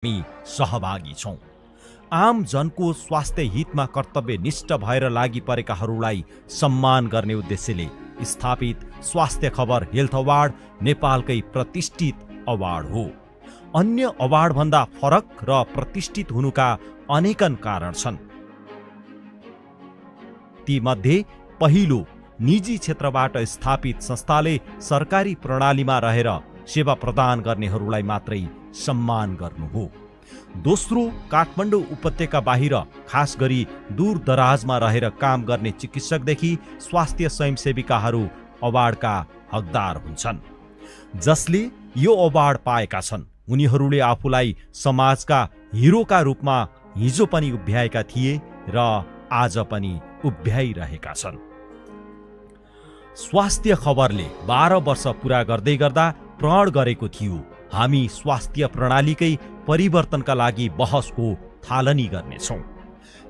हामी सहभागी छौं। आम जनको स्वास्थ्य हितमा कर्तव्यनिष्ठ भएर लागि परेकाहरूलाई सम्मान गर्ने उद्देश्यले स्थापित स्वास्थ्य खबर हेल्थ अवार्ड नेपालकै प्रतिष्ठित अवार्ड हो। अन्य अवार्डभन्दा फरक र प्रतिष्ठित हुनुका अनेकन कारण छन्। तीमध्ये पहिलो, निजी क्षेत्रबाट स्थापित संस्थाले सरकारी प्रणालीमा रहेर सेवा प्रदान गर्नेहरूलाई मात्रै सम्मान गर्नु हो। दोस्रो, काठमाडौँ उपत्यका बाहिर खास गरी दूर दराजमा रहेर काम गर्ने चिकित्सकदेखि स्वास्थ्य स्वयंसेविकाहरू अवार्डका हकदार हुन्छन्। जसले यो अवार्ड पाएका छन् उनीहरूले आफूलाई समाजका हिरोका रूपमा हिजो पनि उभ्याएका थिए र आज पनि उभ्याइरहेका छन्। स्वास्थ्य खबरले 12 वर्ष पुरा गर्दै गर्दा प्रण गरेको थियो, हामी स्वास्थ्य प्रणालीकै परिवर्तनका लागि बहसको थालनी गर्नेछौँ।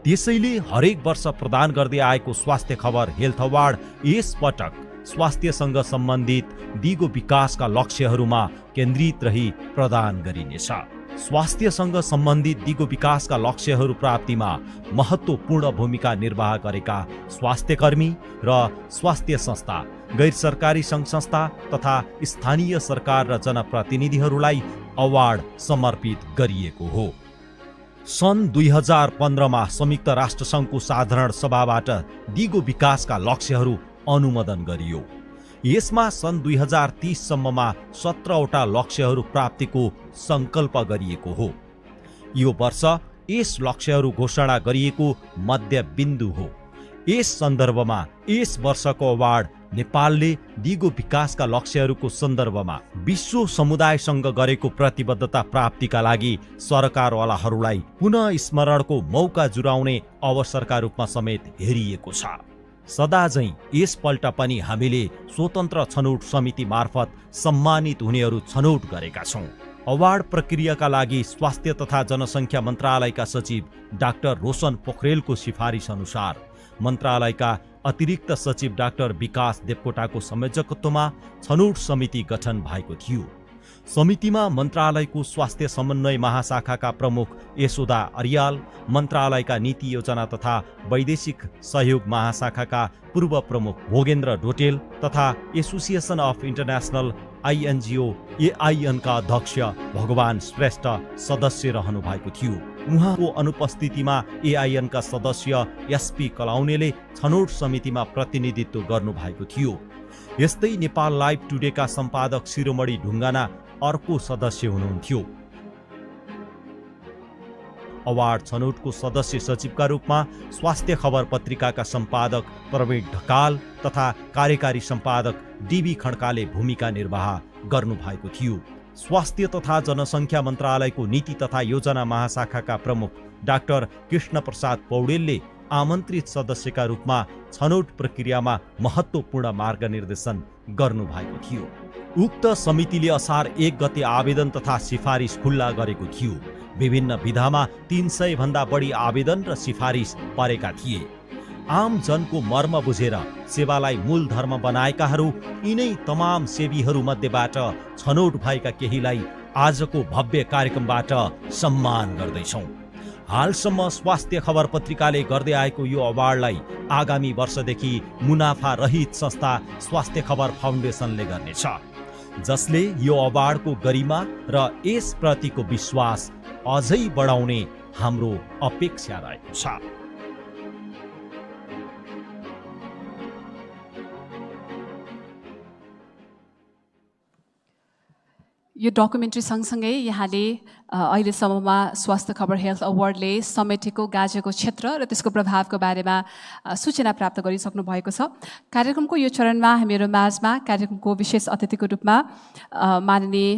त्यसैले हरेक वर्ष प्रदान गर्दै आएको स्वास्थ्य खबर हेल्थ अवार्ड यस पटक स्वास्थ्यसँग सम्बन्धित दिगो विकासका लक्ष्यहरूमा केन्द्रित रही प्रदान गरिनेछ। स्वास्थ्यसँग सम्बन्धित दिगो विकासका लक्ष्यहरू प्राप्तिमा महत्त्वपूर्ण भूमिका निर्वाह गरेका स्वास्थ्यकर्मी र स्वास्थ्य संस्था, गैर सरकारी सङ्घ संस्था तथा स्थानीय सरकार र जनप्रतिनिधिहरूलाई अवार्ड समर्पित गरिएको हो। सन् 2015 मा संयुक्त राष्ट्रसङ्घको साधारण सभाबाट दिगो विकासका लक्ष्यहरू अनुमोदन गरियो। यसमा सन् 2030 सम्ममा 17वटा लक्ष्यहरू प्राप्तिको सङ्कल्प गरिएको हो। यो वर्ष यस लक्ष्यहरू घोषणा गरिएको मध्यबिन्दु हो। यस सन्दर्भमा यस वर्षको अवार्ड नेपालले दिगो विकासका लक्ष्यहरूको सन्दर्भमा विश्व समुदायसँग गरेको प्रतिबद्धता प्राप्तिका लागि सरकारवालाहरूलाई पुनः स्मरणको मौका जुराउने अवसरका रूपमा समेत हेरिएको छ। सदाझैँ यसपल्ट पनि हामीले स्वतन्त्र छनौट समिति मार्फत सम्मानित हुनेहरू छनौट गरेका छौँ। अवार्ड प्रक्रियाका लागि स्वास्थ्य तथा जनसङ्ख्या मन्त्रालयका सचिव डाक्टर रोशन पोखरेलको सिफारिस अनुसार मन्त्रालयका अतिरिक्त सचिव डाक्टर विकास देवकोटाको संयोजकत्वमा छनौट समिति गठन भएको थियो। समितिमा मन्त्रालयको स्वास्थ्य समन्वय महाशाखाका प्रमुख यशोदा अर्याल, मन्त्रालयका नीति योजना तथा वैदेशिक सहयोग महाशाखाका पूर्व प्रमुख भोगेन्द्र ढोटेल तथा association of international INGO AIN का अध्यक्ष भगवान श्रेष्ठ सदस्य रहनु भएको थियो। उहाँको अनुपस्थितिमा AIN का सदस्य SP कलाउनेले छनौट समितिमा प्रतिनिधित्व गर्नु भएको थियो। यस्तै नेपाल लाइभ टुडेका सम्पादक शिरोमणि ढुङ्गाना अर्को सदस्य हुनुहुन्थ्यो। अवार्ड छनौटको सदस्य सचिवका रूपमा स्वास्थ्य खबर पत्रिकाका सम्पादक प्रवीण ढकाल तथा कार्यकारी सम्पादक DB खड्काले भूमिका निर्वाह गर्नुभएको थियो। स्वास्थ्य तथा जनसङ्ख्या मन्त्रालयको नीति तथा योजना महाशाखाका प्रमुख डाक्टर कृष्ण प्रसाद पौडेलले आमन्त्रित सदस्यका रूपमा छनौट प्रक्रियामा महत्त्वपूर्ण मार्गनिर्देशन गर्नुभएको थियो। उक्त समितिले असार 1 गते आवेदन तथा सिफारिस खुल्ला गरेको थियो। विभिन्न विधामा 300 भन्दा बढी आवेदन र सिफारिस परेका थिए। आम जनको मर्म बुझेर सेवालाई मूल धर्म बनाएकाहरू यिनै तमाम सेवीहरू मध्येबाट छनौट भएका केहीलाई आजको भव्य कार्यक्रमबाट सम्मान गर्दैछौँ। हालसम्म स्वास्थ्य खबर पत्रिकाले गर्दै आएको यो अवार्डलाई आगामी वर्षदेखि मुनाफा रहित संस्था स्वास्थ्य खबर फाउन्डेसनले गर्नेछ, जसले यो अवार्डको गरिमा र यसप्रतिको विश्वास अझै बढाउने हाम्रो अपेक्षा रहेको छ। यो डकुमेन्ट्री सँगसँगै यहाँले अहिलेसम्ममा स्वास्थ्य खबर हेल्थ अवार्डले समेटेको गाजेको क्षेत्र र त्यसको प्रभावको बारेमा सूचना प्राप्त गरिसक्नु भएको छ। कार्यक्रमको यो चरणमा हामीहरू माझमा कार्यक्रमको विशेष अतिथिको रूपमा माननीय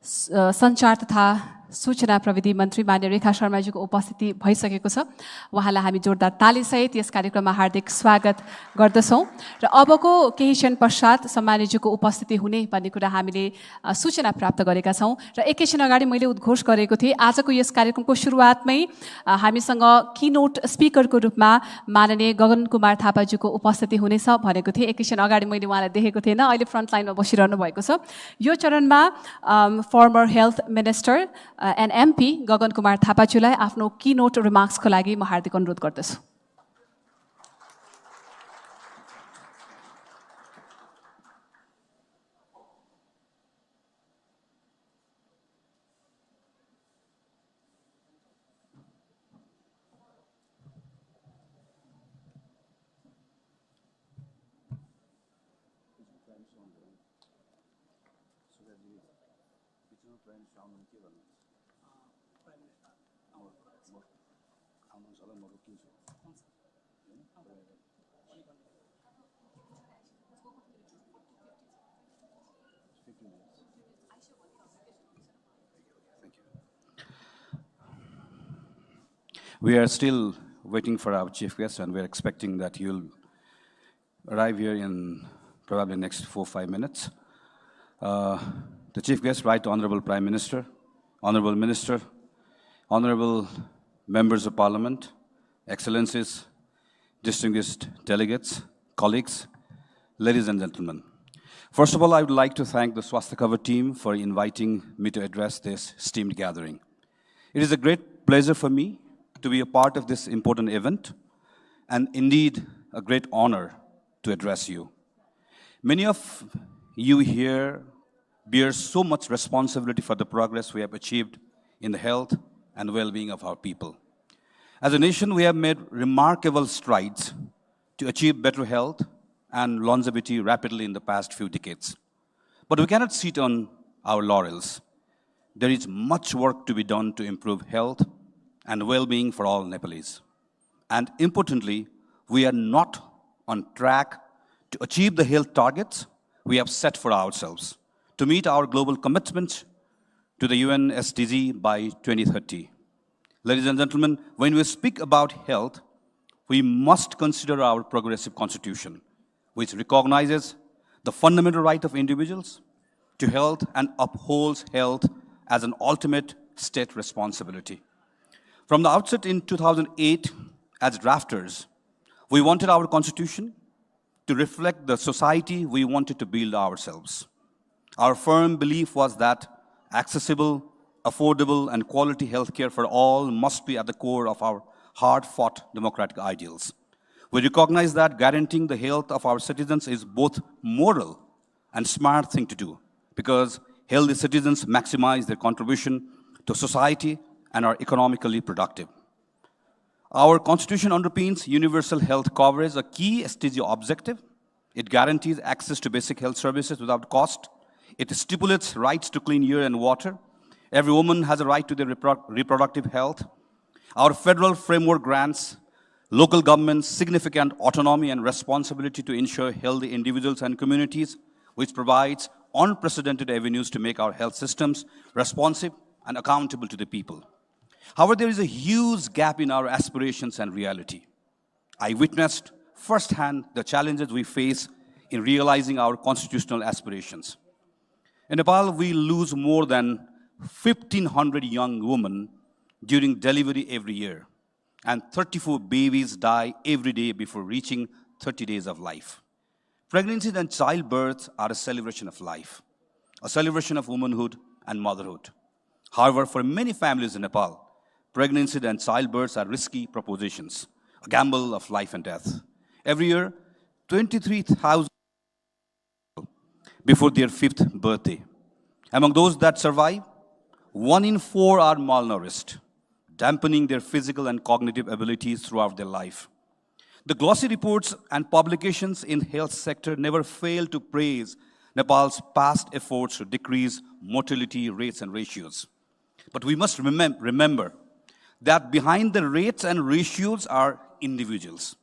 सञ्चार तथा सूचना प्रविधि मन्त्री मान्य रेखा शर्माजीको उपस्थिति भइसकेको छ। उहाँलाई हामी जोरदार तालीसहित यस कार्यक्रममा हार्दिक स्वागत गर्दछौँ र अबको केही क्षण पश्चात सम्मानीजीको उपस्थिति हुने भन्ने कुरा हामीले सूचना प्राप्त गरेका छौँ र एकैछिन अगाडि मैले उद्घोष गरेको थिएँ आजको यस कार्यक्रमको सुरुवातमै हामीसँग कीनोट स्पिकरको रूपमा माननीय गगन कुमार थापाजीको उपस्थिति हुनेछ भनेको थिएँ। एकैछिन अगाडि मैले उहाँलाई देखेको थिएन, अहिले फ्रन्ट लाइनमा बसिरहनु भएको छ। यो चरणमा former health minister and MP Gagan Kumar थापाज्यूलाई आफ्नो कीनोट रिमार्क्सको लागि म हार्दिक अनुरोध गर्दछु। We are still waiting for our chief guest, and we're expecting that you'll arrive here in probably next 4-5 minutes. The chief guest, Right Honorable Prime Minister, Honorable Minister, Honorable Members of Parliament, Excellencies, distinguished delegates, colleagues, ladies and gentlemen. First of all, I would like to thank the swasthya khabar team for inviting me to address this esteemed gathering. It is a great pleasure for me to be a part of this important event, and indeed a great honor to address you. Many of you here bear so much responsibility for the progress we have achieved in the health and well-being of our people. As a nation, we have made remarkable strides to achieve better health and longevity rapidly in the past few decades. But we cannot sit on our laurels. There is much work to be done to improve health and well-being for all Nepalese. And importantly, we are not on track to achieve the health targets we have set for ourselves to meet our global commitments to the UN SDG by 2030. Ladies and gentlemen, when we speak about health, we must consider our progressive constitution, which recognizes the fundamental right of individuals to health and upholds health as an ultimate state responsibility. From the outset in 2008, as drafters, we wanted our constitution to reflect the society we wanted to build ourselves. Our firm belief was that accessible, affordable, and quality healthcare for all must be at the core of our hard-fought democratic ideals. We recognize that guaranteeing the health of our citizens is both moral and smart thing to do, because healthy citizens maximize their contribution to society and are economically productive. Our constitution underpins universal health coverage, a key SDG objective. It guarantees access to basic health services without cost. It stipulates rights to clean air and water. Every woman has a right to their reproductive health. Our federal framework grants local governments significant autonomy and responsibility to ensure healthy individuals and communities, which provides unprecedented avenues to make our health systems responsive and accountable to the people. However, there is a huge gap in our aspirations and reality. I witnessed firsthand the challenges we face in realizing our constitutional aspirations. In Nepal, we lose more than 1,500 young women during delivery every year, and 34 babies die every day before reaching 30 days of life. Pregnancy and childbirth are a celebration of life, a celebration of womanhood and motherhood. However, for many families in Nepal, pregnancy and childbirth are risky propositions, a gamble of life and death. Every year, 23,000 before their 5th birthday. Among those that survive, 1 in 4 are malnourished, dampening their physical and cognitive abilities throughout their life. The glossy reports and publications in the health sector never fail to praise Nepal's past efforts to decrease mortality rates and ratios. But we must remember that behind the rates and ratios are individuals.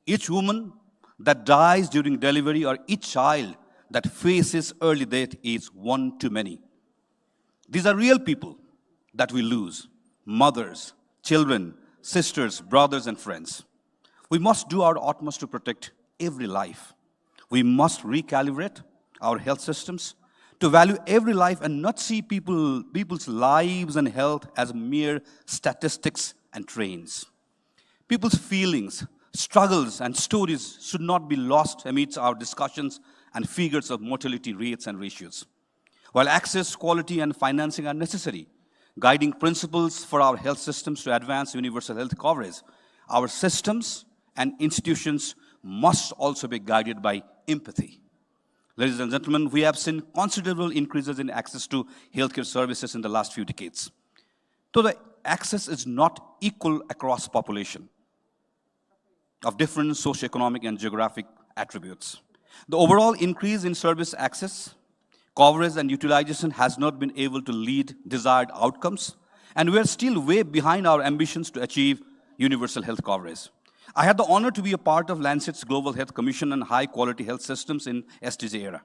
Each woman that dies during delivery or each child that faces early death is one too many. These are real people that we lose: mothers, children, sisters, brothers, and friends. We must do our utmost to protect every life. We must recalibrate our health systems to value every life and not see people's lives and health as mere statistics and trains. People's feelings, struggles, and stories should not be lost amidst our discussions and figures of mortality rates and ratios. While access, quality, and financing are necessary, guiding principles for our health systems to advance universal health coverage. Our systems and institutions must also be guided by empathy. Ladies and gentlemen, we have seen considerable increases in access to healthcare services in the last few decades. Though the access is not equal across population of different socioeconomic and geographic attributes. The overall increase in service access, coverage, and utilization has not been able to lead desired outcomes, and we are still way behind our ambitions to achieve universal health coverage. I had the honor to be a part of Lancet's Global Health Commission on High Quality Health Systems in SDG era.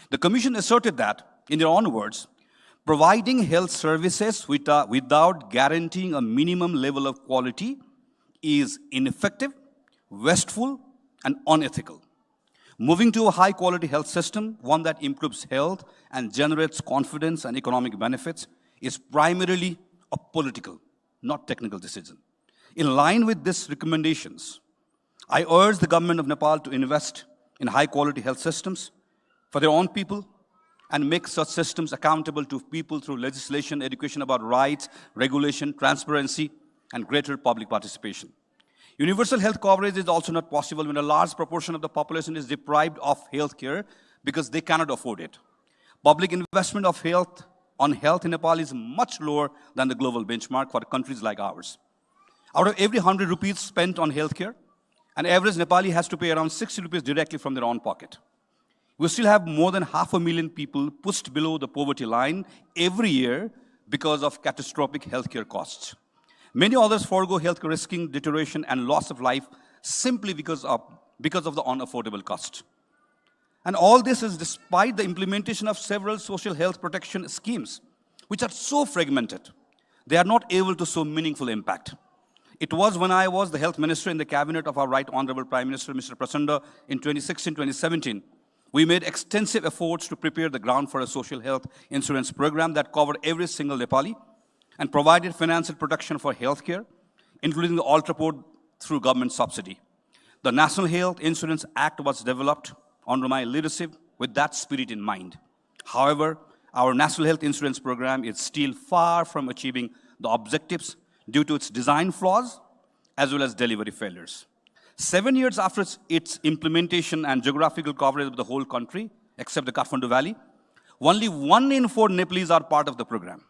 The Commission asserted that, in their own words, providing health services without guaranteeing a minimum level of quality is ineffective, wasteful, and unethical. Moving to a high-quality health system, one that improves health and generates confidence and economic benefits, is primarily a political, not technical decision. In line with these recommendations, I urge the government of Nepal to invest in high-quality health systems for their own people and make such systems accountable to people through legislation, education about rights, regulation, transparency, and greater public participation. Universal health coverage is also not possible when a large proportion of the population is deprived of health care because they cannot afford it. Public investment on health in Nepal is much lower than the global benchmark for countries like ours. Out of every 100 rupees spent on healthcare, an average Nepali has to pay around 60 rupees directly from their own pocket. We still have more than 500,000 people pushed below the poverty line every year because of catastrophic healthcare costs. Many others forego healthcare, risking deterioration and loss of life simply because of the unaffordable cost. And all this is despite the implementation of several social health protection schemes, which are so fragmented, they are not able to show meaningful impact. It was when I was the health minister in the cabinet of our Right Honorable Prime Minister, Mr. Prachanda, in 2016-2017, we made extensive efforts to prepare the ground for a social health insurance program that covered every single Nepali and provided financial protection for healthcare, including the ultra-poor through government subsidy. The National Health Insurance Act was developed under my leadership with that spirit in mind. However, our National Health Insurance Program is still far from achieving the objectives due to its design flaws as well as delivery failures. 7 years after its implementation and geographical coverage of the whole country, except the Kathmandu Valley, only 1 in 4 Nepalese are part of the program.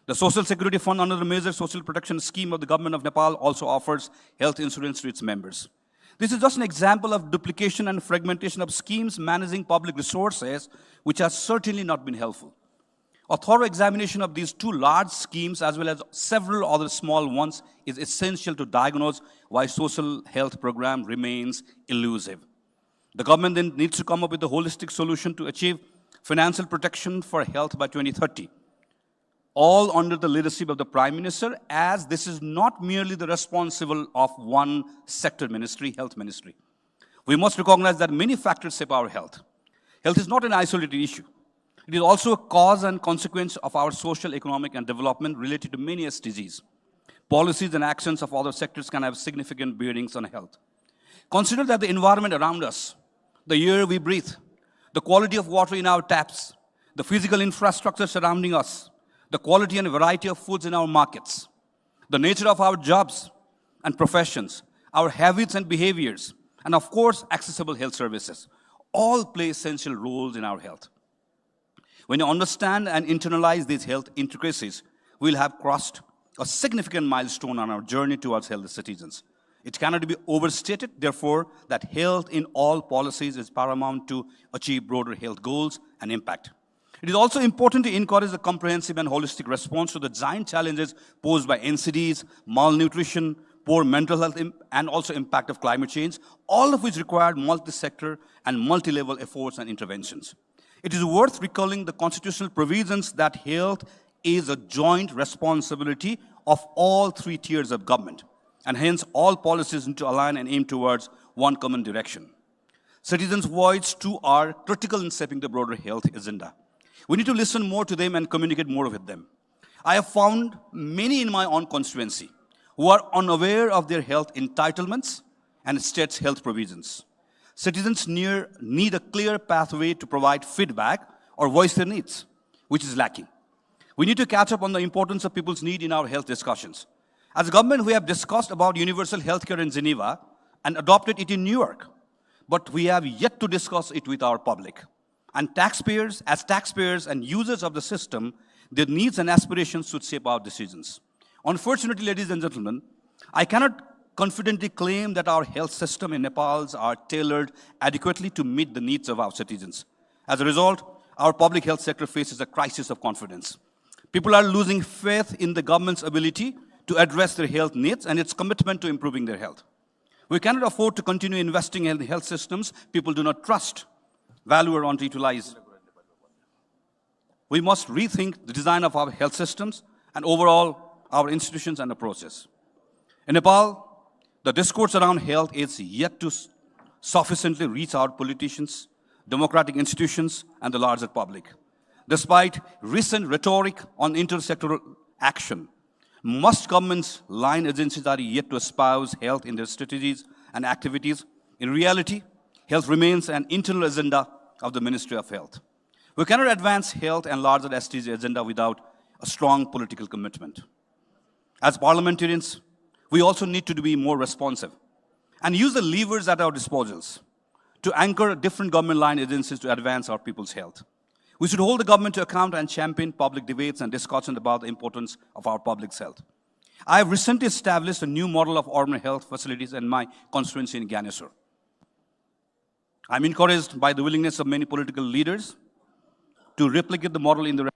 The Social Security Fund under the Major Social Protection Scheme of the Government of Nepal also offers health insurance to its members. This is just an example of duplication and fragmentation of schemes managing public resources, which has certainly not been helpful. A thorough examination of these 2 large schemes as well as several other small ones is essential to diagnose why social health program remains elusive. The government then needs to come up with a holistic solution to achieve financial protection for health by 2030. All under the leadership of the Prime Minister, as this is not merely the responsible of one sector ministry, health ministry. We must recognize that many factors shape our health. Health is not an isolated issue. It is also a cause and consequence of our social, economic, and development related to many SDGs. Policies and actions of other sectors can have significant bearings on health. Consider that the environment around us, the air we breathe, the quality of water in our taps, the physical infrastructure surrounding us, the quality and variety of foods in our markets, the nature of our jobs and professions, our habits and behaviors, and of course, accessible health services, all play essential roles in our health. When you understand and internalize these health intricacies, we'll have crossed a significant milestone on our journey towards healthy citizens. It cannot be overstated, therefore, that health in all policies is paramount to achieve broader health goals and impact. It is also important to encourage a comprehensive and holistic response to the giant challenges posed by NCDs, malnutrition, poor mental health, and also impact of climate change, all of which require multi-sector and multi-level efforts and interventions. It is worth recalling the constitutional provisions that health is a joint responsibility of all 3 tiers of government, and hence all policies need to align and aim towards one common direction. Citizens' voices too are critical in shaping the broader health agenda. We need to listen more to them and communicate more with them. I have found many in my own constituency who are unaware of their health entitlements and state's health provisions. Citizens need a clear pathway to provide feedback or voice their needs, which is lacking. We need to catch up on the importance of people's need in our health discussions. As a government, we have discussed about universal healthcare in Geneva and adopted it in New York. But we have yet to discuss it with our public. And taxpayers, as taxpayers and users of the system, their needs and aspirations should shape our decisions. Unfortunately, ladies and gentlemen, I cannot confidently claim that our health system in Nepal are tailored adequately to meet the needs of our citizens. As a result, our public health sector faces a crisis of confidence. People are losing faith in the government's ability to address their health needs and its commitment to improving their health. We cannot afford to continue investing in health systems people do not trust, value, or want to utilize. We must rethink the design of our health systems and overall our institutions and approaches. In Nepal, the discourse around health is yet to sufficiently reach our politicians, democratic institutions, and the larger public. Despite recent rhetoric on intersectoral action, most governments' line agencies are yet to espouse health in their strategies and activities. In reality, health remains an internal agenda of the Ministry of Health. We cannot advance health and larger SDG agenda without a strong political commitment. As parliamentarians, we also need to be more responsive and use the levers at our disposals to anchor different government line agencies to advance our people's health. We should hold the government to account and champion public debates and discussions about the importance of our public health. I have recently established a new model of urban health facilities in my constituency in Gyanesar. I'm encouraged by the willingness of many political leaders to replicate the model in the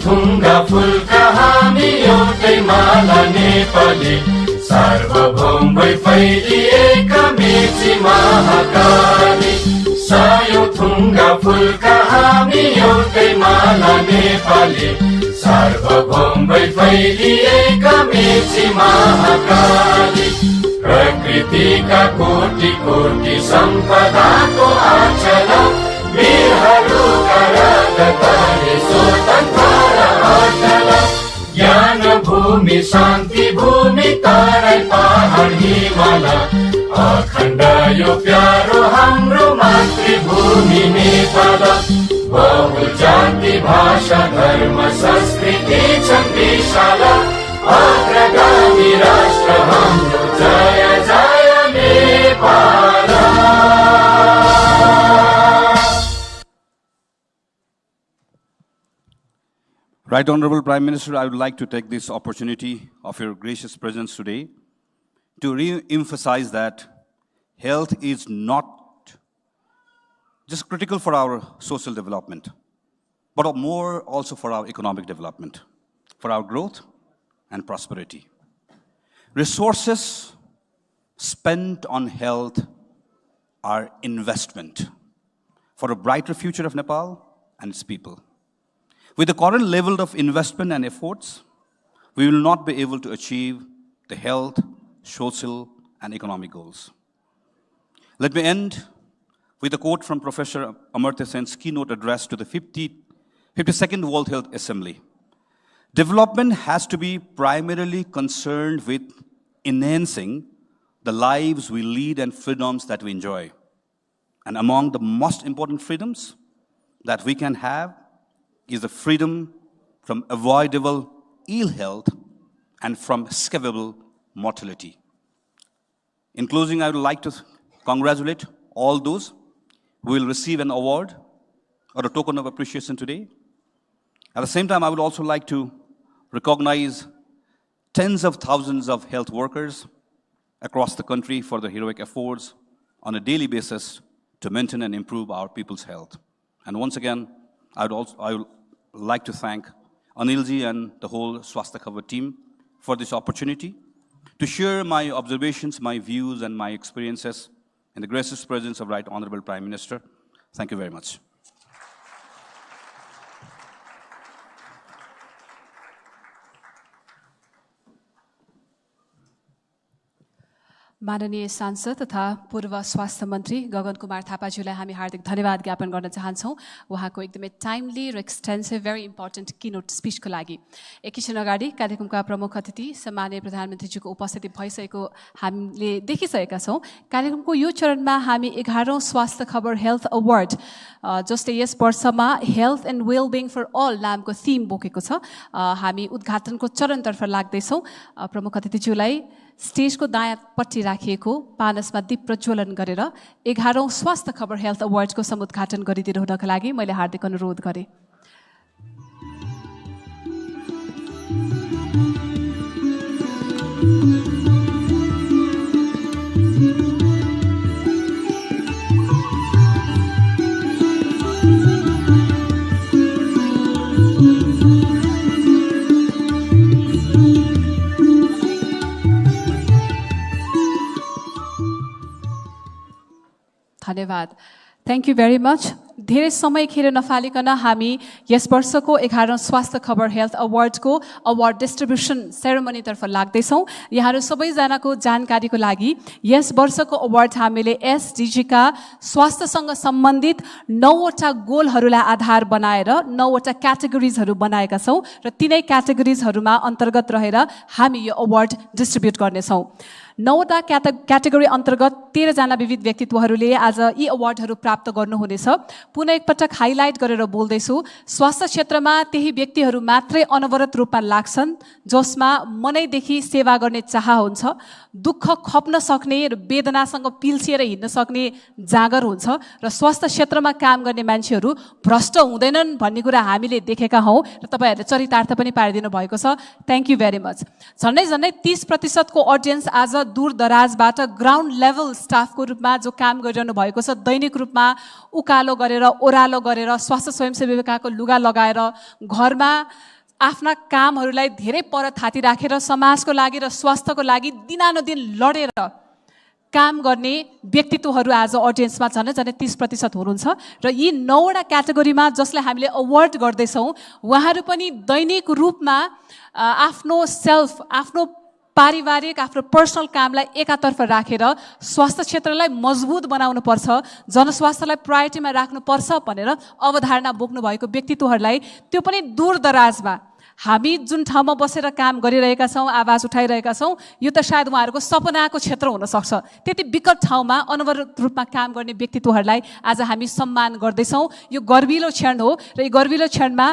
थुङ्गा फुलका हामी एउटै माला नेपाली सार्वभौम भई फैलिएका मेची महाकाली सयौं थुङ्गा फुलका हामी एउटै माला नेपाली सार्वभौम भई फैलिएका मेची महाकाली प्रकृतिका कोटि कोटि सम्पदाको आचल वीरहरूका रगतले स्वतन्त्र अटल ज्ञान भूमि शान्ति भूमि तराई पहाड हिमाल अखण्ड यो प्यारो हाम्रो मातृभूमि नेपाल बहु जाति भाषा धर्म संस्कृति छन् विशाल अग्रगामी राष्ट्र हाम्रो जय जय Nepal. Right Honorable Prime Minister, I would like to take this opportunity of your gracious presence today to re-emphasize that health is not just critical for our social development, but more also for our economic development, for our growth and prosperity. Resources spent on health are investment for a brighter future of Nepal and its people. With the current level of investment and efforts, we will not be able to achieve the health, social, and economic goals. Let me end with a quote from Professor Amartya Sen's keynote address to the 52nd World Health Assembly. Development has to be primarily concerned with enhancing the lives we lead and freedoms that we enjoy. And among the most important freedoms that we can have is the freedom from avoidable ill health and from escapable mortality. In closing, I would like to congratulate all those who will receive an award or a token of appreciation today. At the same time, I would also like to recognize tens of thousands of health workers across the country for their heroic efforts on a daily basis to maintain and improve our people's health. And once again, I would like to thank Anilji and the whole Swasthya Khabar team for this opportunity to share my observations, my views, and my experiences in the gracious presence of Right Honorable Prime Minister. Thank you very much. माननीय सांसद तथा पूर्व स्वास्थ्य मन्त्री गगन कुमार थापाज्यूलाई हामी हार्दिक धन्यवाद ज्ञापन गर्न चाहन्छौँ उहाँको एकदमै टाइमली र एक्सटेन्सिभ भेरी इम्पोर्टेन्ट किनोट स्पिचको लागि। एकैछिन अगाडि कार्यक्रमका प्रमुख अतिथि सम्माननीय प्रधानमन्त्रीज्यूको उपस्थिति भइसकेको हामीले देखिसकेका छौँ। कार्यक्रमको यो चरणमा हामी 11औं स्वास्थ्य खबर हेल्थ अवार्ड जसले यस वर्षमा health and wellbeing for all नामको थिम बोकेको छ, हामी उद्घाटनको चरणतर्फ लाग्दैछौँ। प्रमुख अतिथिज्यूलाई स्टेजको दायाँपट्टि राखिएको पानसमा दीप प्रज्वलन गरेर 11औं स्वास्थ्य खबर हेल्थ अवार्डको समुद्घाटन गरिदिनु हुनका लागि मैले हार्दिक अनुरोध गरेँ। धन्यवाद। Thank you very much. धेरै समय खेर नफालिकन हामी यस वर्षको 11औं स्वास्थ्य खबर हेल्थ अवार्डको अवार्ड डिस्ट्रिब्युसन सेरेमनीतर्फ लाग्दैछौँ। यहाँहरू सबैजनाको जानकारीको लागि यस वर्षको अवार्ड हामीले एसडिजीका स्वास्थ्यसँग सम्बन्धित 9वटा गोलहरूलाई आधार बनाएर 9वटा क्याटेगोरिजहरू बनाएका छौँ र तिनै क्याटेगोरिजहरूमा अन्तर्गत रहेर हामी यो अवार्ड डिस्ट्रिब्युट गर्नेछौँ। 9वटा क्याटेगोरी अन्तर्गत 13 जना विविध व्यक्तित्वहरूले आज यी अवार्डहरू प्राप्त गर्नुहुनेछ। पुनः एकपटक हाइलाइट गरेर बोल्दैछु, स्वास्थ्य क्षेत्रमा त्यही व्यक्तिहरू मात्रै अनवरत रूपमा लाग्छन् जसमा मनैदेखि सेवा गर्ने चाह हुन्छ, दुःख खप्न सक्ने र वेदनासँग पिल्सिएर हिँड्न सक्ने जागर हुन्छ र स्वास्थ्य क्षेत्रमा काम गर्ने मान्छेहरू भ्रष्ट हुँदैनन् भन्ने कुरा हामीले देखेका हौँ र तपाईँहरूले चरितार्थ पनि पारिदिनु भएको छ। Thank you very much. झन्डै 30% अडियन्स आज दूर दराजबाट ग्राउन्ड लेभल स्टाफको रूपमा जो काम गरिरहनु भएको छ, दैनिक रूपमा उकालो गरेर ओह्रालो गरेर स्वास्थ्य स्वयंसेविकाको लुगा लगाएर घरमा आफ्ना कामहरूलाई धेरै पर थाती राखेर समाजको लागि र स्वास्थ्यको लागि दिनानुदिन लडेर काम गर्ने व्यक्तित्वहरू आज अडियन्समा झन्डै 30% हुनुहुन्छ र यी 9वटा क्याटेगोरीमा जसलाई हामीले अवार्ड गर्दैछौँ उहाँहरू पनि दैनिक रूपमा आफ्नो पारिवारिक आफ्नो पर्सनल कामलाई एकातर्फ राखेर स्वास्थ्य क्षेत्रलाई मजबुत बनाउनुपर्छ, जनस्वास्थ्यलाई प्रायोरिटीमा राख्नुपर्छ भनेर अवधारणा बोक्नु भएको व्यक्तित्वहरूलाई त्यो पनि दूर दराजमा हामी जुन ठाउँमा बसेर काम गरिरहेका छौँ, आवाज उठाइरहेका छौँ, यो त सायद उहाँहरूको सपनाको क्षेत्र हुनसक्छ। त्यति विकट ठाउँमा अनवरत रूपमा काम गर्ने व्यक्तित्वहरूलाई आज हामी सम्मान गर्दैछौँ। यो गर्विलो क्षण हो र यो गर्विलो क्षणमा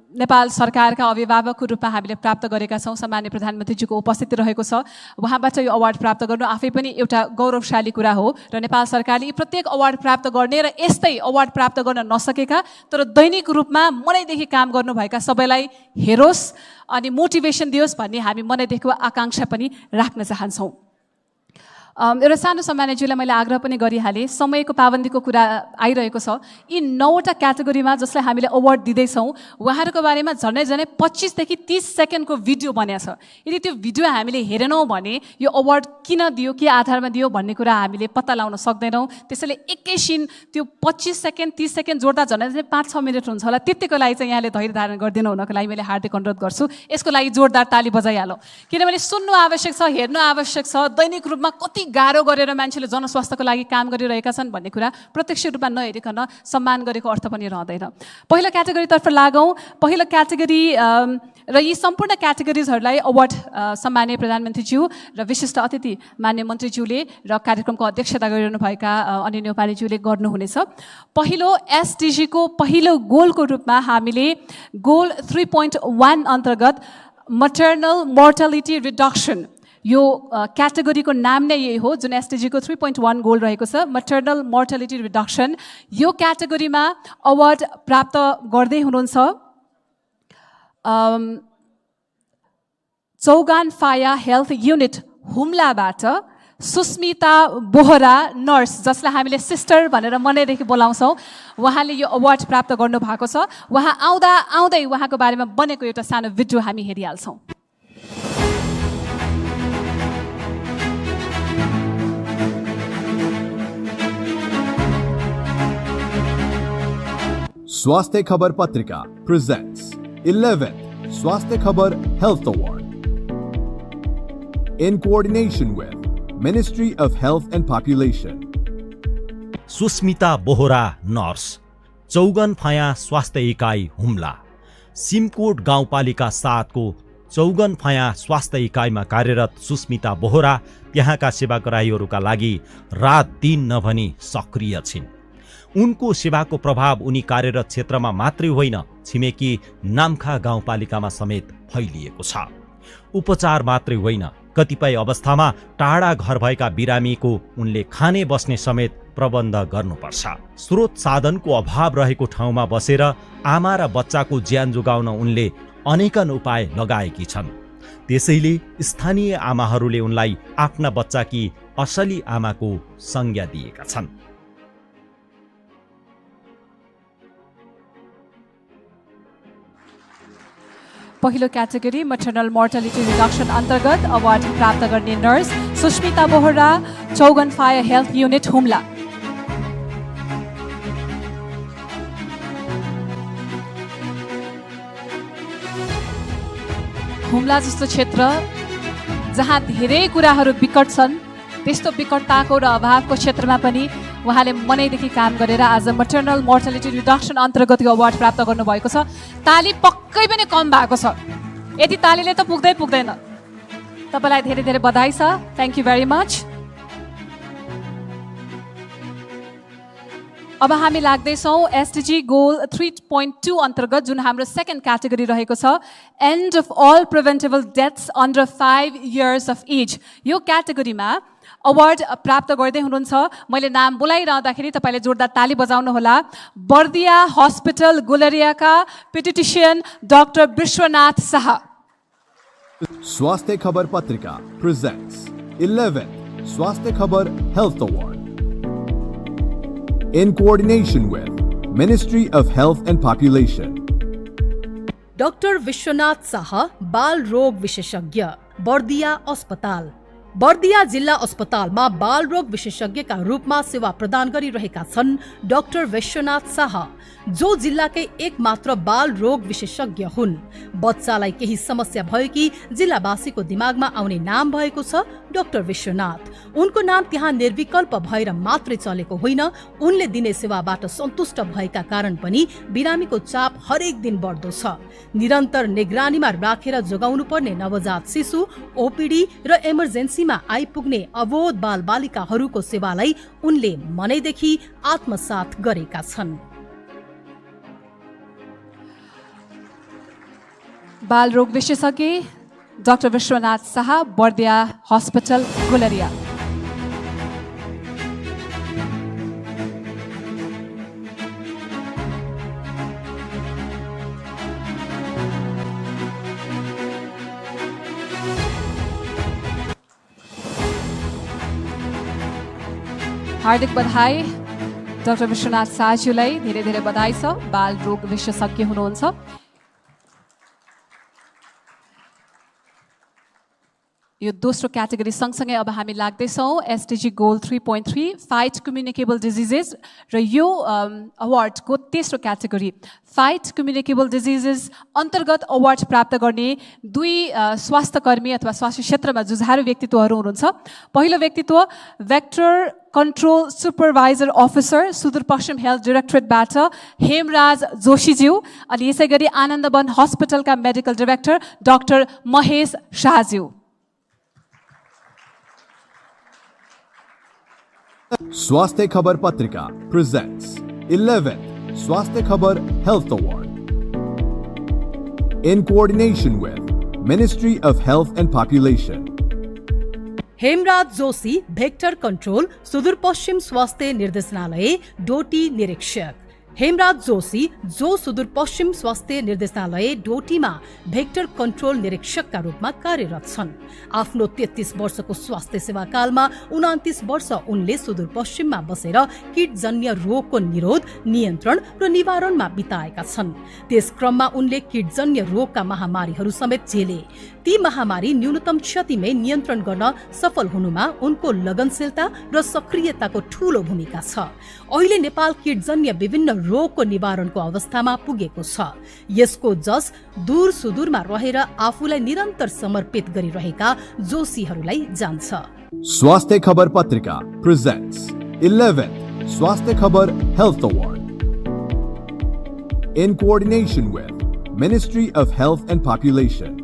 नेपाल सरकारका अभिभावकको रूपमा हामीले प्राप्त गरेका छौँ। सम्माननीय प्रधानमन्त्रीज्यूको उपस्थिति रहेको छ। उहाँबाट यो अवार्ड प्राप्त गर्नु आफै पनि एउटा गौरवशाली कुरा हो र नेपाल सरकारले यी प्रत्येक अवार्ड प्राप्त गर्ने र यस्तै अवार्ड प्राप्त गर्न नसकेका तर दैनिक रूपमा मनैदेखि काम गर्नुभएका सबैलाई हेरोस् अनि मोटिभेसन दियोस् भन्ने हामी मनैदेखि आकाङ्क्षा पनि राख्न चाहन्छौँ। एउटा सानो सम्मानज्यूलाई मैले आग्रह पनि गरिहालेँ, समयको पाबन्दीको कुरा आइरहेको छ। यी 9वटा क्याटेगोरीमा जसलाई हामीले अवार्ड दिँदैछौँ उहाँहरूको बारेमा झन्डै 25 देखि 30 सेकेन्डको भिडियो बनिएको छ। यदि त्यो भिडियो हामीले हेरेनौँ भने यो अवार्ड किन दियो, के आधारमा दियो भन्ने कुरा हामीले पत्ता लगाउन सक्दैनौँ। त्यसैले एकैछिन त्यो 25 सेकेन्ड 30 सेकेन्ड जोड्दा झन्डै 5-6 मिनट हुन्छ होला। त्यतिको लागि चाहिँ यहाँले धैर्य धारण गरिदिनु हुनको लागि मैले हार्दिक अनुरोध गर्छु। यसको लागि जोरदार ताली बजाइहालौँ, किनभने सुन्नु आवश्यक छ, हेर्नु आवश्यक छ। दैनिक रूपमा कति गाह्रो गरेर मान्छेले जनस्वास्थ्यको लागि काम गरिरहेका छन् भन्ने कुरा प्रत्यक्ष रूपमा नहेरिकन सम्मान गरेको अर्थ पनि रहँदैन। पहिलो क्याटेगोरीतर्फ लागौँ। पहिलो क्याटेगोरी र यी सम्पूर्ण क्याटेगोरिजहरूलाई अवार्ड सम्माननीय प्रधानमन्त्रीज्यू र विशिष्ट अतिथि मान्य मन्त्रीज्यूले र कार्यक्रमको अध्यक्षता गरिरहनुभएका अनिल नेपालीज्यूले गर्नुहुनेछ। पहिलो एसडिजीको पहिलो गोलको रूपमा हामीले गोल 3.1 अन्तर्गत मटर्नल मोर्टालिटी रिडक्सन, यो क्याटेगोरीको नाम नै यही हो जुन एसडिजीको 3.1 गोल रहेको छ, मटर्नल मोर्टालिटी रिडक्सन। यो क्याटेगोरीमा अवार्ड प्राप्त गर्दै हुनुहुन्छ चौगान फाया हेल्थ युनिट हुम्लाबाट सुस्मिता बोहरा नर्स, जसलाई हामीले सिस्टर भनेर मनैदेखि बोलाउँछौँ। उहाँले यो अवार्ड प्राप्त गर्नु भएको छ। उहाँ आउँदै उहाँको बारेमा बनेको एउटा सानो भिडियो हामी हेरिहाल्छौँ। स्वास्थ्य खबर पत्रिका presents 11th Swasthya Khabar Health Award in coordination with Ministry of Health and Population. Susmita Bohara nurse, Chaugaunphaya स्वास्थ्य इकाइ हुम्ला। सिमकोट गाउँपालिका 7 को चौगनफाया स्वास्थ्य इकाइमा कार्यरत सुस्मिता बोहरा त्यहाँका सेवाग्राहीहरूका लागि रात दिन नभनी सक्रिय छिन्। उनको सेवाको प्रभाव उनी कार्यरत क्षेत्रमा मात्रै होइन, छिमेकी नाम्खा गाउँपालिकामा समेत फैलिएको छ। उपचार मात्रै होइन, कतिपय अवस्थामा टाढा घर भएका बिरामीको उनले खाने बस्ने समेत प्रबन्ध गर्नुपर्छ। स्रोत साधनको अभाव रहेको ठाउँमा बसेर आमा र बच्चाको ज्यान जोगाउन उनले अनेकन उपाय लगाएकी छन्। त्यसैले स्थानीय आमाहरूले उनलाई आफ्ना बच्चाकी असली आमाको संज्ञा दिएका छन्। पहिलो क्याटेगोरी मटर्नल मोर्टालिटी रिडक्सन अन्तर्गत अवार्ड प्राप्त गर्ने nurse Susmita Bohara, Chaugaunphaya health unit Humla. Humla जस्तो क्षेत्र जहाँ धेरै कुराहरू विकट छन्, त्यस्तो विकटताको र अभावको क्षेत्रमा पनि उहाँले मनैदेखि काम गरेर आज मटर्नल मोर्टालिटी रिडक्सन अन्तर्गतको अवार्ड प्राप्त गर्नुभएको छ। ताली पक्कै पनि कम भएको छ, यति तालीले त पुग्दैन। तपाईँलाई धेरै धेरै बधाई छ। Thank you very much. अब हामी लाग्दैछौँ एसडिजी गोल 3.2 अन्तर्गत, जुन हाम्रो सेकेन्ड क्याटेगोरी रहेको छ, end of all preventable deaths under 5 years of age. यो क्याटेगोरीमा अवार्ड प्राप्त गर्दै हुनुहुन्छ, मैले नाम बोलाइरहँदाखेरि तपाईँले जोरदार ताली बजाउनु होला। बर्दिया हस्पिटल गुलरियाका पेडिट्रिशियन डाक्टर विश्वनाथ शाह। स्वास्थ्य खबर पत्रिका presents 11th स्वास्थ्य खबर Health Award in coordination with Ministry of Health and Population. Doctor Bishwanath Shah, बाल रोग विशेषज्ञ, बर्दिया अस्पताल। बर्दिया जिल्ला अस्पतालमा बाल रोग विशेषज्ञका रूपमा सेवा प्रदान गरिरहेका छन् डाक्टर विश्वनाथ शाह, जो जिल्लाकै एकमात्र बाल रोग विशेषज्ञ हुन्। बच्चालाई केही समस्या भयो कि जिल्लावासीको दिमागमा आउने नाम भएको छ डाक्टर विश्वनाथ। उनको नाम त्यहाँ निर्विकल्प भएर मात्रै चलेको होइन, उनले दिने सेवाबाट सन्तुष्ट भएका कारण पनि बिरामीको चाप हरेक दिन बढ्दो छ। निरन्तर निगरानीमा राखेर जोगाउनु पर्ने नवजात शिशु, ओपीडी र इमर्जेन्सीमा आइपुग्ने अबोध बाल बालिकाहरूको सेवालाई उनले मनैदेखि आत्मसात गरेका छन्। बाल रोग विशेषज्ञ डाक्टर विश्वनाथ शाह, बर्दिया हस्पिटल गुलरिया। हार्दिक बधाई डाक्टर विश्वनाथ शाहज्यूलाई, धेरै धेरै बधाई छ। बाल रोग विशेषज्ञ हुनुहुन्छ। यो दोस्रो क्याटेगोरी सँगसँगै अब हामी लाग्दैछौँ SDG goal 3.3 fight communicable diseases र यो अवार्डको तेस्रो क्याटेगोरी फाइट कम्युनिकेबल डिजिजेस अन्तर्गत अवार्ड प्राप्त गर्ने दुई स्वास्थ्यकर्मी अथवा स्वास्थ्य क्षेत्रमा जुझारु व्यक्तित्वहरू हुनुहुन्छ। पहिलो व्यक्तित्व vector control supervisor officer Sudurpashchim health डाइरेक्टरेटबाट हेमराज जोशीज्यू, अनि यसै गरी आनन्दवन हस्पिटलका मेडिकल डाइरेक्टर डाक्टर महेश शाहज्यू। स्वास्थ्य खबर पत्रिका presents 11th स्वास्थ्य खबर Health Award in coordination with Ministry of Health and Population. Hemraj Joshi, vector control Sudurpashchim स्वास्थ्य निर्देशनालय डोटी निरीक्षक। हेमराज जोशी जो सुदूरपश्चिम स्वास्थ्य निर्देशनालय डोटीमा भेक्टर कन्ट्रोल निरीक्षकका रूपमा कार्यरत छन्। आफ्नो 33 वर्षको स्वास्थ्य सेवा कालमा 29 वर्ष उनले सुदूरपश्चिममा बसेर किटजन्य रोगको निरोध, नियन्त्रण र निवारणमा बिताएका छन्। त्यस क्रममा उनले किटजन्य रोगका महामारीहरू समेत झेले। ती महामारी न्यूनतम क्षतिमै नियन्त्रण गर्न सफल हुनुमा उनको लगनशीलता र सक्रियताको ठूलो भूमिका छ। अहिले नेपाल किटजन्य विभिन्न रोगको निवारणको अवस्थामा पुगेको छ। यसको जस दूर सुदूरमा रहेर आफूलाई निरन्तर समर्पित गरिरहेका जोशीहरूलाई जान्छ। स्वास्थ्य खबर पत्रिका presents 11th स्वास्थ्य खबर Health Award in coordination with Ministry of Health and Population.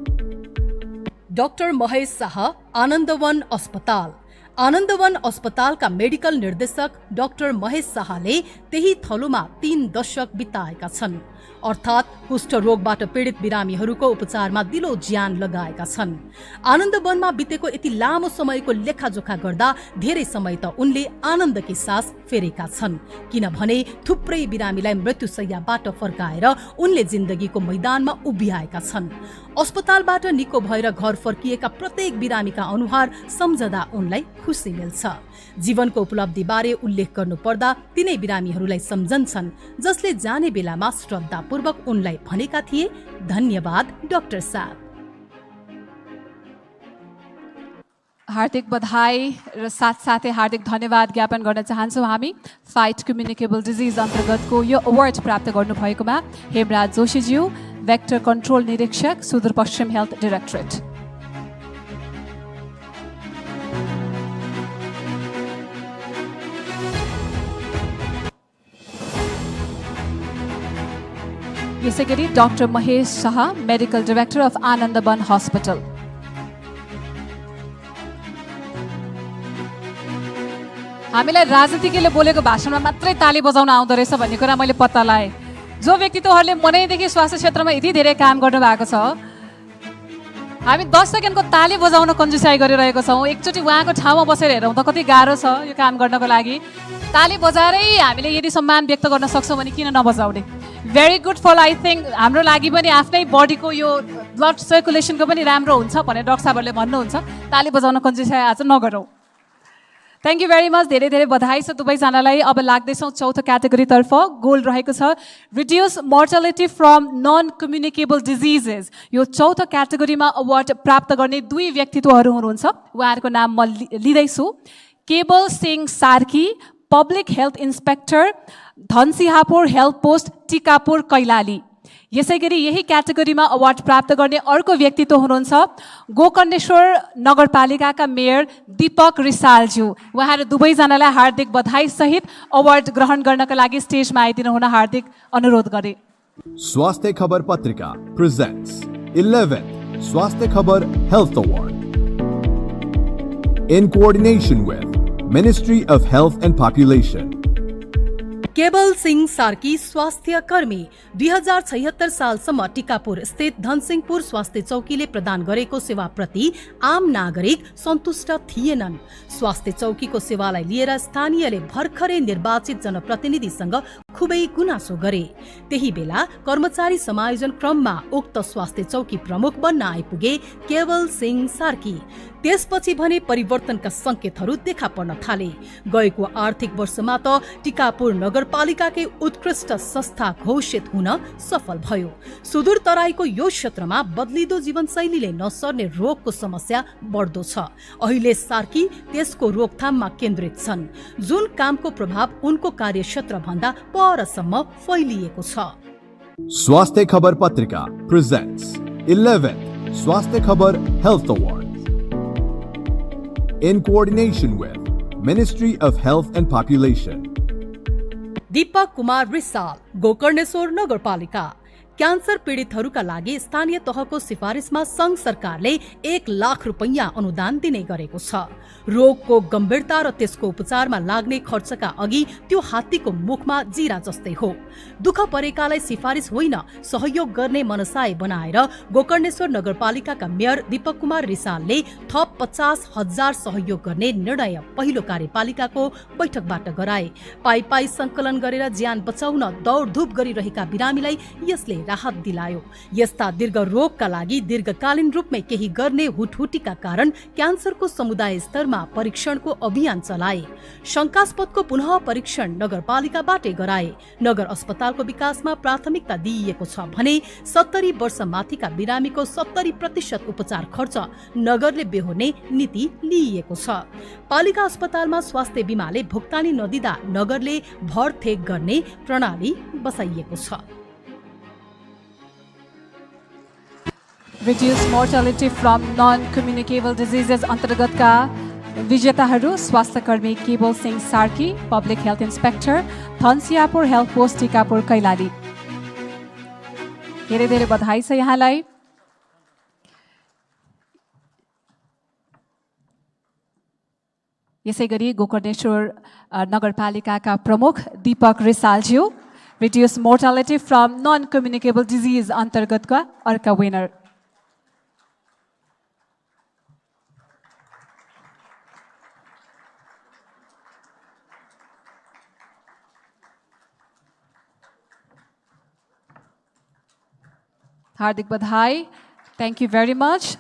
Doctor Mahesh Shah, Anandaban अस्पताल। आनन्दवन अस्पतालका मेडिकल निर्देशक डाक्टर महेश शाहले त्यही थलोमा 3 दशक बिताएका छन्, अर्थात् कुष्ठरोगबाट पीडित बिरामीहरूको उपचारमा दिलो ज्यान लगाएका छन्। आनन्दवनमा बितेको यति लामो समयको लेखाजोखा गर्दा धेरै समय त उनले आनन्दकी सास फेरेका छन्, किनभने थुप्रै बिरामीलाई मृत्युशय्याबाट फर्काएर उनले जिन्दगीको मैदानमा उभिआएका छन्। अस्पतालबाट निको भएर घर फर्किएका प्रत्येक बिरामीका अनुहार सम्झदा उनलाई खुसी मिल्छ। जीवनको उपलब्धि बारे उल्लेख गर्नु पर्दा तिनै बिरामीहरूलाई सम्झन्छन् जसले जाने बेलामा श्रद्धापूर्वक उनलाई भनेका थिए, धन्यवाद डाक्टर साहब। हार्दिक बधाई र साथसाथै हार्दिक धन्यवाद ज्ञापन गर्न चाहन्छौँ हामी फाइट कम्युनिकेबल डिजिज अन्तर्गतको यो अवार्ड प्राप्त गर्नुभएकोमा हेमराज जोशीज्यू, भेक्टर कन्ट्रोल निरीक्षक, सुदूरपश्चिम हेल्थ डाइरेक्टरेट। यसैगरी doctor Mahesh Shah, medical director of Anandaban hospital. हामीलाई राजनीतिज्ञले बोलेको भाषणमा मात्रै ताली बजाउन आउँदो रहेछ भन्ने कुरा मैले पत्ता लगाएँ। जो व्यक्तित्वहरूले मनैदेखि स्वास्थ्य क्षेत्रमा यति धेरै काम गर्नु भएको छ, हामी 10 सेकेन्डको ताली बजाउन कन्जुसाइ गरिरहेको छौँ। एकचोटि उहाँको ठाउँमा बसेर हेरौँ त कति गाह्रो छ यो काम गर्नको लागि। ताली बजाएरै हामीले यदि सम्मान व्यक्त गर्न सक्छौँ भने किन नबजाउने। Very good for I think हाम्रो लागि पनि आफ्नै बडीको यो ब्लड सर्कुलेसनको पनि राम्रो हुन्छ भनेर डाक्टर साहबहरूले भन्नुहुन्छ। ताली बजाउन कन्जुसाइ आज नगरौँ। Thank you very much. धेरै धेरै बधाई छ दुवैजनालाई। अब लाग्दैछौँ चौथो क्याटेगोरीतर्फ। गोल रहेको छ reduce mortality from non communicable diseases. यो चौथो क्याटेगोरीमा अवार्ड प्राप्त गर्ने 2 व्यक्तित्वहरू हुनुहुन्छ। उहाँहरूको नाम म लिँदैछु। Kewal Singh Sarki, public health inspector, Dhansinghapur health post, Tikapur, Kailali. यसैगरी यही क्याटेगोरीमा अवार्ड प्राप्त गर्ने अर्को व्यक्तित्व हुनुहुन्छ गोकर्णेश्वर नगरपालिकाका मेयर दीपक रिसालज्यू। उहाँहरू दुवैजनालाई हार्दिक बधाई सहित अवार्ड ग्रहण गर्नका लागि स्टेजमा आइदिनु हुन हार्दिक अनुरोध गरे। स्वास्थ्य खबर पत्रिका presents 11th स्वास्थ्य खबर Health Award in coordination with Ministry of Health and Population. केवल सिंह सार्की स्वास्थ्य कर्मी 2076 सालसम्म टिकापुर स्थित धनसिंहपुर स्वास्थ्य चौकीले प्रदान गरेको सेवाप्रति आम नागरिक सन्तुष्ट थिएनन्। स्वास्थ्य चौकीको सेवालाई लिएर स्थानीयले भर्खरै निर्वाचित जनप्रतिनिधिसँग खुबै गुनासो गरे। त्यही बेला कर्मचारी समायोजन क्रममा उक्त स्वास्थ्य चौकी प्रमुख बन्न आइपुगे केवल सिंह सार्की। त्यसपछि भने परिवर्तनका संकेतहरू देखा पर्न थाले। गएको आर्थिक वर्षमा त टिकापुर नगरपालिकाकै उत्कृष्ट संस्था घोषित हुन सफल भयो। सुदूर तराईको यो क्षेत्रमा बदलिदो जीवनशैलीले नसर्ने रोगको समस्या बढ्दो छ। अहिले सार्की त्यसको रोकथाममा केन्द्रित छन्, जुन कामको प्रभाव उनको कार्यक्षेत्र भन्दा परसम्म फैलिएको छ। स्वास्थ्य खबर पत्रिका presents 11th स्वास्थ्य खबर Health Award in coordination with Ministry of Health and Population. Deepak Kumar रिसाल, Gokarneshwar नगरपालिका। क्यान्सर पीडितहरूका लागि स्थानीय तहको सिफारिसमा संघ सरकारले 1 लाख रुपैयाँ अनुदान दिने गरेको छ। रोगको गम्भीरता र त्यसको उपचारमा लाग्ने खर्चका अघि त्यो हात्तीको मुखमा जिरा जस्तै हो। दुःख परेकालाई सिफारिस होइन सहयोग गर्ने मनसाय बनाएर गोकर्णेश्वर नगरपालिकाका मेयर दीपक कुमार रिसालले थप 50,000 सहयोग गर्ने निर्णय पहिलो कार्यपालिकाको बैठकबाट गराए। पाई संकलन गरेर ज्यान बचाउन दौडधुप गरिरहेका बिरामीलाई यसले राहत दिलायो। यस्ता दीर्घ रोगका लागि दीर्घकालीन रूपमै केही गर्ने हुटहुटीका कारण क्यान्सरको समुदाय स्तरमा परीक्षणको अभियान चलाए। शंकास्पदको पुनः परीक्षण नगरपालिकाबाटै गराए। नगर अस्पतालको विकासमा प्राथमिकता दिइएको छ भने 70 वर्ष माथिका बिरामीको 70% उपचार खर्च नगरले बेहोर्ने नीति लिइएको छ। पालिका अस्पतालमा स्वास्थ्य बीमाले भुक्तानी नदिँदा नगरले भरथेक गर्ने प्रणाली बसाइएको छ। Reduce mortality from non communicable diseases अन्तर्गतका विजेताहरू स्वास्थ्यकर्मी Kewal Singh Sarki, public health inspector, Dhansiyapur health post Tikapur Kailali. धेरै धेरै बधाई छ यहाँलाई। यसै गरी गोकर्णेश्वर नगरपालिकाका प्रमुख दीपक रिसालज्यू, reduce mortality from non communicable disease अन्तर्गतका अर्का विनर। हार्दिक बधाई। Thank you very much.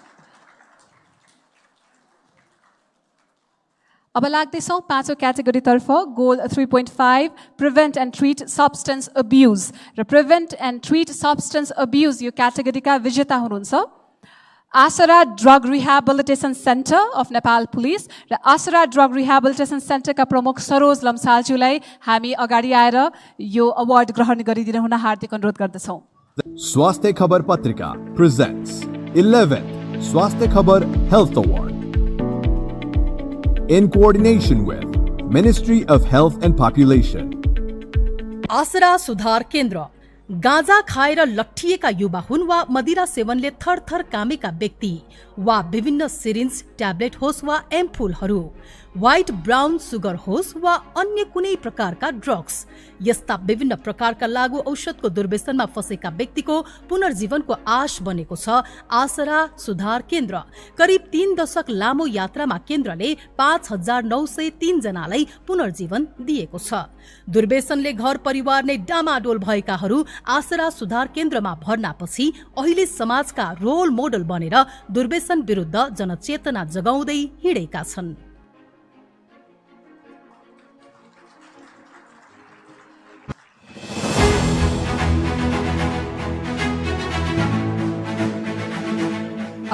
अब लाग्दैछौँ पाँचौँ क्याटेगोरीतर्फ। Goal 3.5 prevent and treat substance abuse र prevent and treat substance abuse यो क्याटेगोरीका विजेता हुनुहुन्छ Aasara drug rehabilitation centre of Nepal police र आसरा ड्रग रिह्याबिलिटेसन सेन्टरका प्रमुख सरोज लम्सालज्यूलाई हामी अगाडि आएर यो अवार्ड ग्रहण गरिदिनु हुन हार्दिक अनुरोध गर्दछौँ। स्वास्थ्य खबर पत्रिका presents 11th स्वास्थ्य खबर Health Award in coordination with Ministry of Health and Population. आसरा सुधार केन्द्र गाँजा खाएर लट्ठिएका युवा हुन् वा मदिरा सेवनले थरथर कामेका व्यक्ति वा विभिन्न सिरिन्ज, ट्याब्लेट होस् वा एम्पुलहरू, व्हाइट ब्राउन सुगर होस् वा अन्य कुनै प्रकारका ड्रग्स, यस्ता विभिन्न प्रकारका लागू औषधको दुर्व्यसनमा फँसेका व्यक्तिको पुनर्जीवनको आश बनेको छ आसरा सुधार केन्द्र। करिब 3 दशक लामो यात्रामा केन्द्रले 5903 जनालाई पुनर्जीवन दिएको छ। दुर्व्यसनले घर परिवार नै डामाडोल भएकाहरू आसरा सुधार केन्द्रमा भर्नापछि अहिले समाजका रोल मोडल बनेर दुर्व्यसन विरुद्ध जनचेतना जगाउँदै हिँडेका छन्।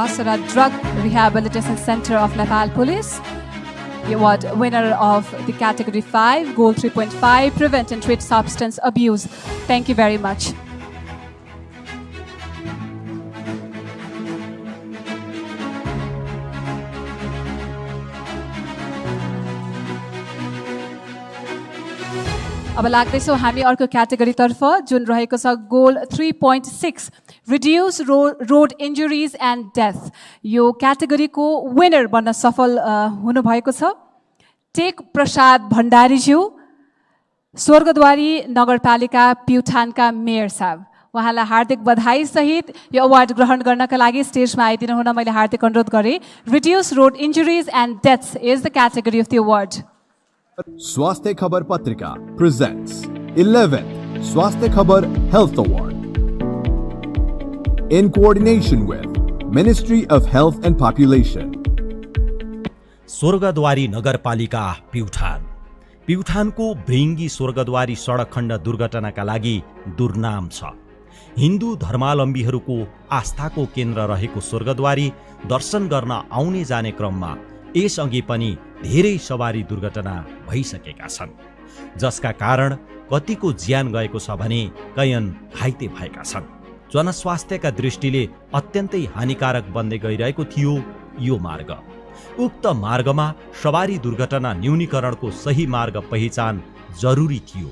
Asara Drug Rehabilitation Center of Nepal Police, the award winner of the category 5, goal 3.5, prevent and treat substance abuse. Thank you very much. अब लाग्दैछौँ हामी अर्को क्याटेगोरीतर्फ जुन रहेको छ goal 3.6 reduce road injuries and death. यो क्याटेगोरीको विनर बन्न सफल हुनुभएको छ टेक प्रसाद भण्डारीज्यू, स्वर्गद्वारी नगरपालिका प्युठानका मेयर साहब। उहाँलाई हार्दिक बधाई सहित यो अवार्ड ग्रहण गर्नका लागि स्टेजमा आइदिनु हुन मैले हार्दिक अनुरोध गरेँ। Reduce road injuries and deaths is the category of the award. स्वास्थ्य खबर पत्रिका presents 11th स्वास्थ्य खबर Health Award in coordination with Ministry of Health and Population. Swargadwari नगरपालिका प्युठान। प्युठानको भृङ्गी स्वर्गद्वारी सडक खण्ड दुर्घटनाका लागि दुर्नाम छ। हिन्दू धर्मावलम्बीहरूको आस्थाको केन्द्र रहेको स्वर्गद्वारी दर्शन गर्न आउने जाने क्रममा यसअघि पनि धेरै सवारी दुर्घटना भइसकेका छन्, जसका कारण कतिको ज्यान गएको छ भने कयन घाइते भएका छन्। जनस्वास्थ्यका दृष्टिले अत्यन्तै हानिकारक बन्दै गइरहेको थियो यो मार्ग। उक्त मार्गमा सवारी दुर्घटना न्यूनीकरणको सही मार्ग पहिचान जरुरी थियो।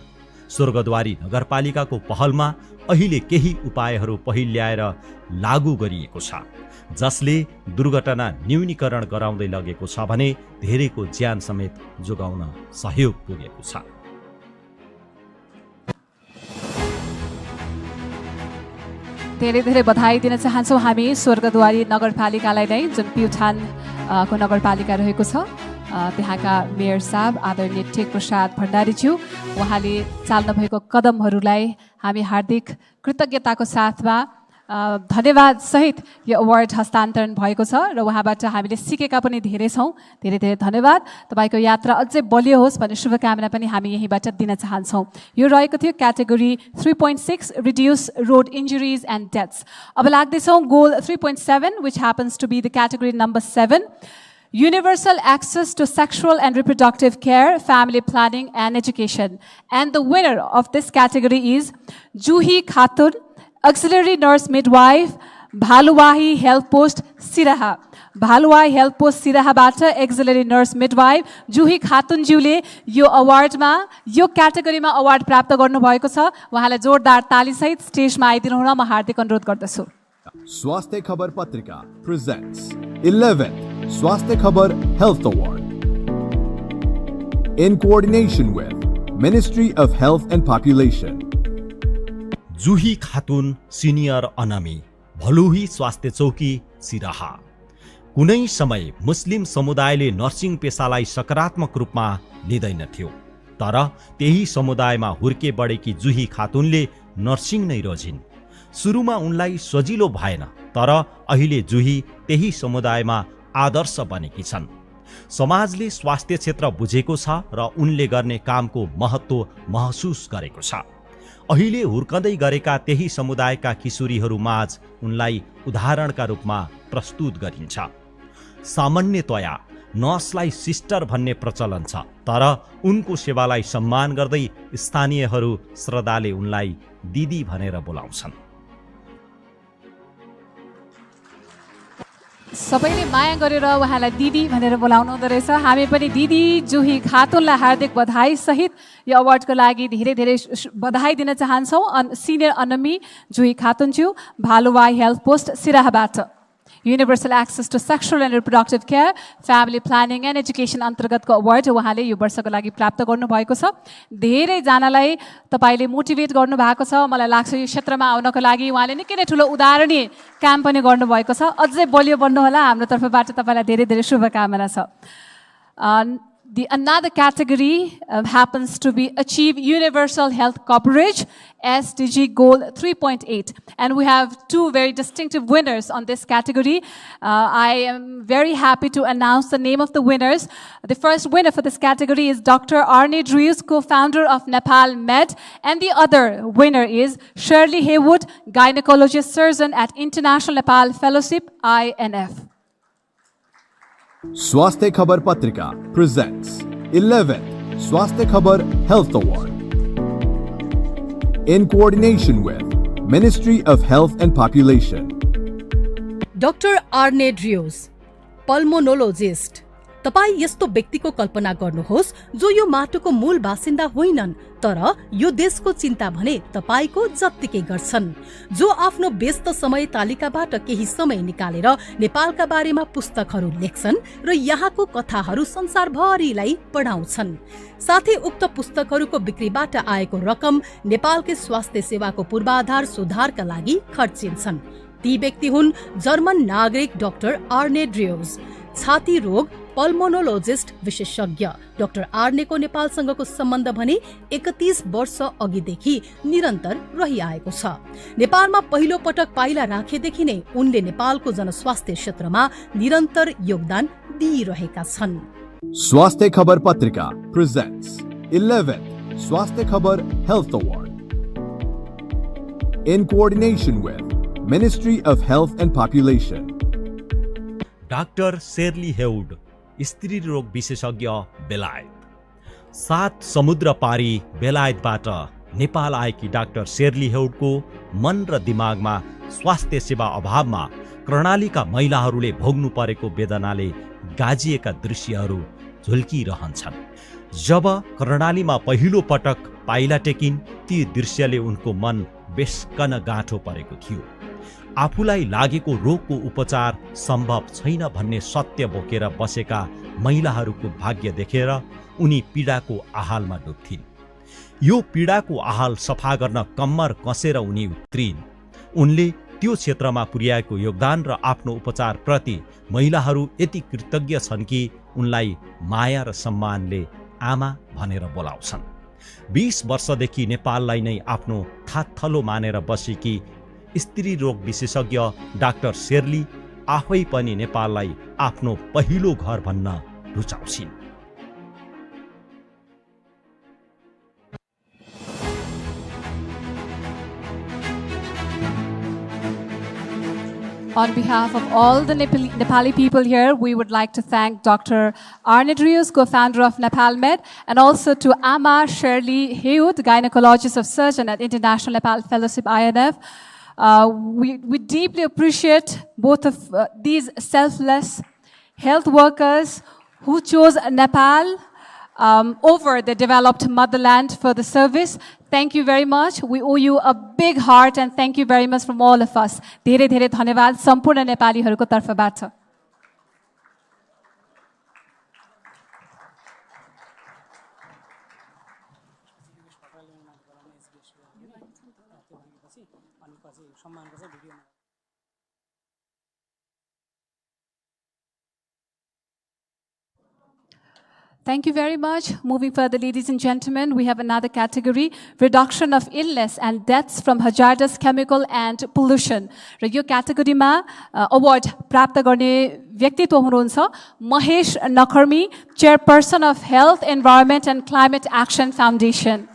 स्वर्गद्वारी नगरपालिकाको पहलमा अहिले केही उपायहरू पहिल्याएर लागू गरिएको छ, जसले दुर्घटना न्यूनीकरण गराउँदै लगेको छ भने धेरैको ज्यान समेत जोगाउन सहयोग पुगेको छ। धेरै धेरै बधाई दिन चाहन्छौँ हामी स्वर्गद्वारी नगरपालिकालाई नै, जुन प्युठान को नगरपालिका रहेको छ। त्यहाँका मेयर साहब आदरणीय टेक प्रसाद भण्डारीज्यू, उहाँले चाल्नु भएको कदमहरूलाई हामी हार्दिक कृतज्ञताको साथमा धन्यवाद सहित यो अवार्ड हस्तान्तरण भएको छ र उहाँबाट हामीले सिकेका पनि धेरै छौँ। धेरै धेरै धन्यवाद। तपाईँको यात्रा अझै बलियो होस् भन्ने शुभकामना पनि हामी यहीँबाट दिन चाहन्छौँ। यो रहेको थियो category 3.6 reduce road injuries and deaths. अब लाग्दैछौँ goal 3.7 which happens to be the category number 7, universal access to sexual and reproductive care, family planning and education. And the winner of this category is Juhi Khatun, auxiliary nurse midwife, Bhaluwahi health post Siraha. Bhaluwahi health post सिराहाबाट auxiliary nurse midwife Juhi खातुनज्यूले यो अवार्डमा यो क्याटेगोरीमा award प्राप्त गर्नुभएको छ। उहाँलाई जोरदार तालीसहित स्टेजमा आइदिनु हुन म हार्दिक अनुरोध गर्दछु। स्वास्थ्य खबर पत्रिका presents 11th स्वास्थ्य खबर Health Award in coordination with Ministry of Health and Population. Juhi Khatun senior अनमी भलुही स्वास्थ्य चौकी सिराहा। कुनै समय मुस्लिम समुदायले नर्सिङ पेसालाई सकारात्मक रूपमा लिँदैनथ्यो, तर त्यही समुदायमा हुर्के बढेकी जुही खातुनले नर्सिङ नै रोजिन्। सुरुमा उनलाई सजिलो भएन, तर अहिले जुही त्यही समुदायमा आदर्श बनेकी छन्। समाजले स्वास्थ्य क्षेत्र बुझेको छ र उनले गर्ने कामको महत्त्व महसुस गरेको छ। अहिले हुर्कँदै गरेका त्यही समुदायका किशोरीहरू माझ उनलाई उदाहरणका रूपमा प्रस्तुत गरिन्छ। सामान्यतया नर्सलाई सिस्टर भन्ने प्रचलन छ, तर उनको सेवालाई सम्मान गर्दै स्थानीयहरू श्रद्धाले उनलाई दिदी भनेर बोलाउँछन्। सबैले माया गरेर उहाँलाई दिदी भनेर बोलाउनु हुँदो रहेछ। हामी पनि दिदी जुही खातुनलाई हार्दिक बधाई सहित यो अवार्डको लागि धेरै धेरै बधाई दिन चाहन्छौँ। सिनियर अनमी जुही खातुनज्यू भालुवाही हेल्थ पोस्ट सिराहाबाट universal access to sexual and reproductive care family planning and education अन्तर्गतको अवार्ड उहाँले यो वर्षको लागि प्राप्त गर्नुभएको छ। धेरैजनालाई तपाईँले मोटिभेट गर्नुभएको छ। मलाई लाग्छ यो क्षेत्रमा आउनको लागि उहाँले निकै नै ठुलो उदाहरणीय काम पनि गर्नुभएको छ। अझै बलियो बन्नुहोला, हाम्रो तर्फबाट तपाईँलाई धेरै धेरै शुभकामना छ। Another category happens to be achieve universal health coverage, SDG goal 3.8. And we have two very distinctive winners on this category. I am very happy to announce the name of the winners. The first winner for this category is Dr. Arne Drews, co-founder of Nepal Med. And the other winner is Shirley Haywood, gynecologist surgeon at International Nepal Fellowship, INF. स्वास्थ्य खबर पत्रिका presents 11th स्वास्थ्य खबर Health Award in coordination with Ministry of Health and Population. Dr. Arne Drews, pulmonologist. तपाई यस्तो व्यक्तिको कल्पना गर्नुहोस् जो यो माटोको मूल बासिन्दा होइनन्, तर यो देशको चिन्ता भने तपाईको जत्तिकै गर्छन्, जो आफ्नो व्यस्त समय तालिकाबाट केही समय निकालेर नेपालका बारेमा पुस्तकहरू लेख्छन् र यहाँको कथाहरू संसारभरिलाई पढाउँछन्। साथै उक्त पुस्तकहरूको बिक्रीबाट आएको रकम नेपालकै स्वास्थ्य सेवाको पूर्वाधार सुधारका लागि खर्चिन्छन्। ती व्यक्ति हुन् जर्मन नागरिक डाक्टर आर्ने ड्र्यूज, छाती रोग पल्मोनोलोजिस्ट विशेषज्ञ। डाक्टर आर्नेको नेपालसँगको सम्बन्ध भने 31 वर्ष अघिदेखि निरन्तर रहिआएको छ। नेपालमा पहिलो पटक पाइला राखेदेखि नै उनले नेपालको जनस्वास्थ्य क्षेत्रमा निरन्तर योगदान दिइरहेका छन्। स्वास्थ्य खबर पत्रिका presents 11th स्वास्थ्य खबर Health Award in coordination with Ministry of Health and Population. Doctor Shirley Heywood, स्त्री रोग विशेषज्ञ, बेलायत। 7 समुद्र पारी बेलायतबाट नेपाल आएकी डाक्टर शेर्ली हेउडको मन र दिमागमा स्वास्थ्य सेवा अभावमा कर्णालीका महिलाहरूले भोग्नु परेको वेदनाले गाजिएका दृश्यहरू झुल्किरहन्छन्। जब कर्णालीमा पहिलो पटक पाइला टेकिन्, ती दृश्यले उनको मन बेस्कन गाँठो परेको थियो। आफूलाई लागेको रोगको उपचार सम्भव छैन भन्ने सत्य बोकेर बसेका महिलाहरूको भाग्य देखेर उनी पीडाको आहालमा डुब्थिन्। यो पीडाको आहाल सफा गर्न कम्मर कसेर उनी उत्रिन्। उनले त्यो क्षेत्रमा पुर्याएको योगदान र आफ्नो उपचार प्रति महिलाहरू यति कृतज्ञ छन् कि उनलाई माया र सम्मानले आमा भनेर बोलाउँछन्। 20 वर्षदेखि नेपाललाई नै आफ्नो थाथलो मानेर बसेकी स्त्री रोग विशेषज्ञ डाक्टर शेर्ली आफै पनि नेपाललाई आफ्नो पहिलो घर भन्न रुचाउँछिन्। On behalf of all the Nepali people here, we would like to thank Dr. Arne Drews, co-founder of Nepal Med, and also to Ama Shirley Haywood, gynecologist of surgeon at International Nepal Fellowship, INF. We deeply appreciate both of these selfless health workers who chose Nepal over the developed motherland for the service. Thank you very much. We owe you a big heart and thank you very much from all of us. धेरै धेरै धन्यवाद सम्पूर्ण नेपालीहरूको तर्फबाट. Thank you very much. Moving further, ladies and gentlemen, we have another category, reduction of illness and deaths from hazardous chemical and pollution. र यो क्याटेगोरीमा award प्राप्त गर्ने व्यक्तित्व हुनुहुन्छ Mahesh Nakarmi, chairperson of health environment and climate action foundation.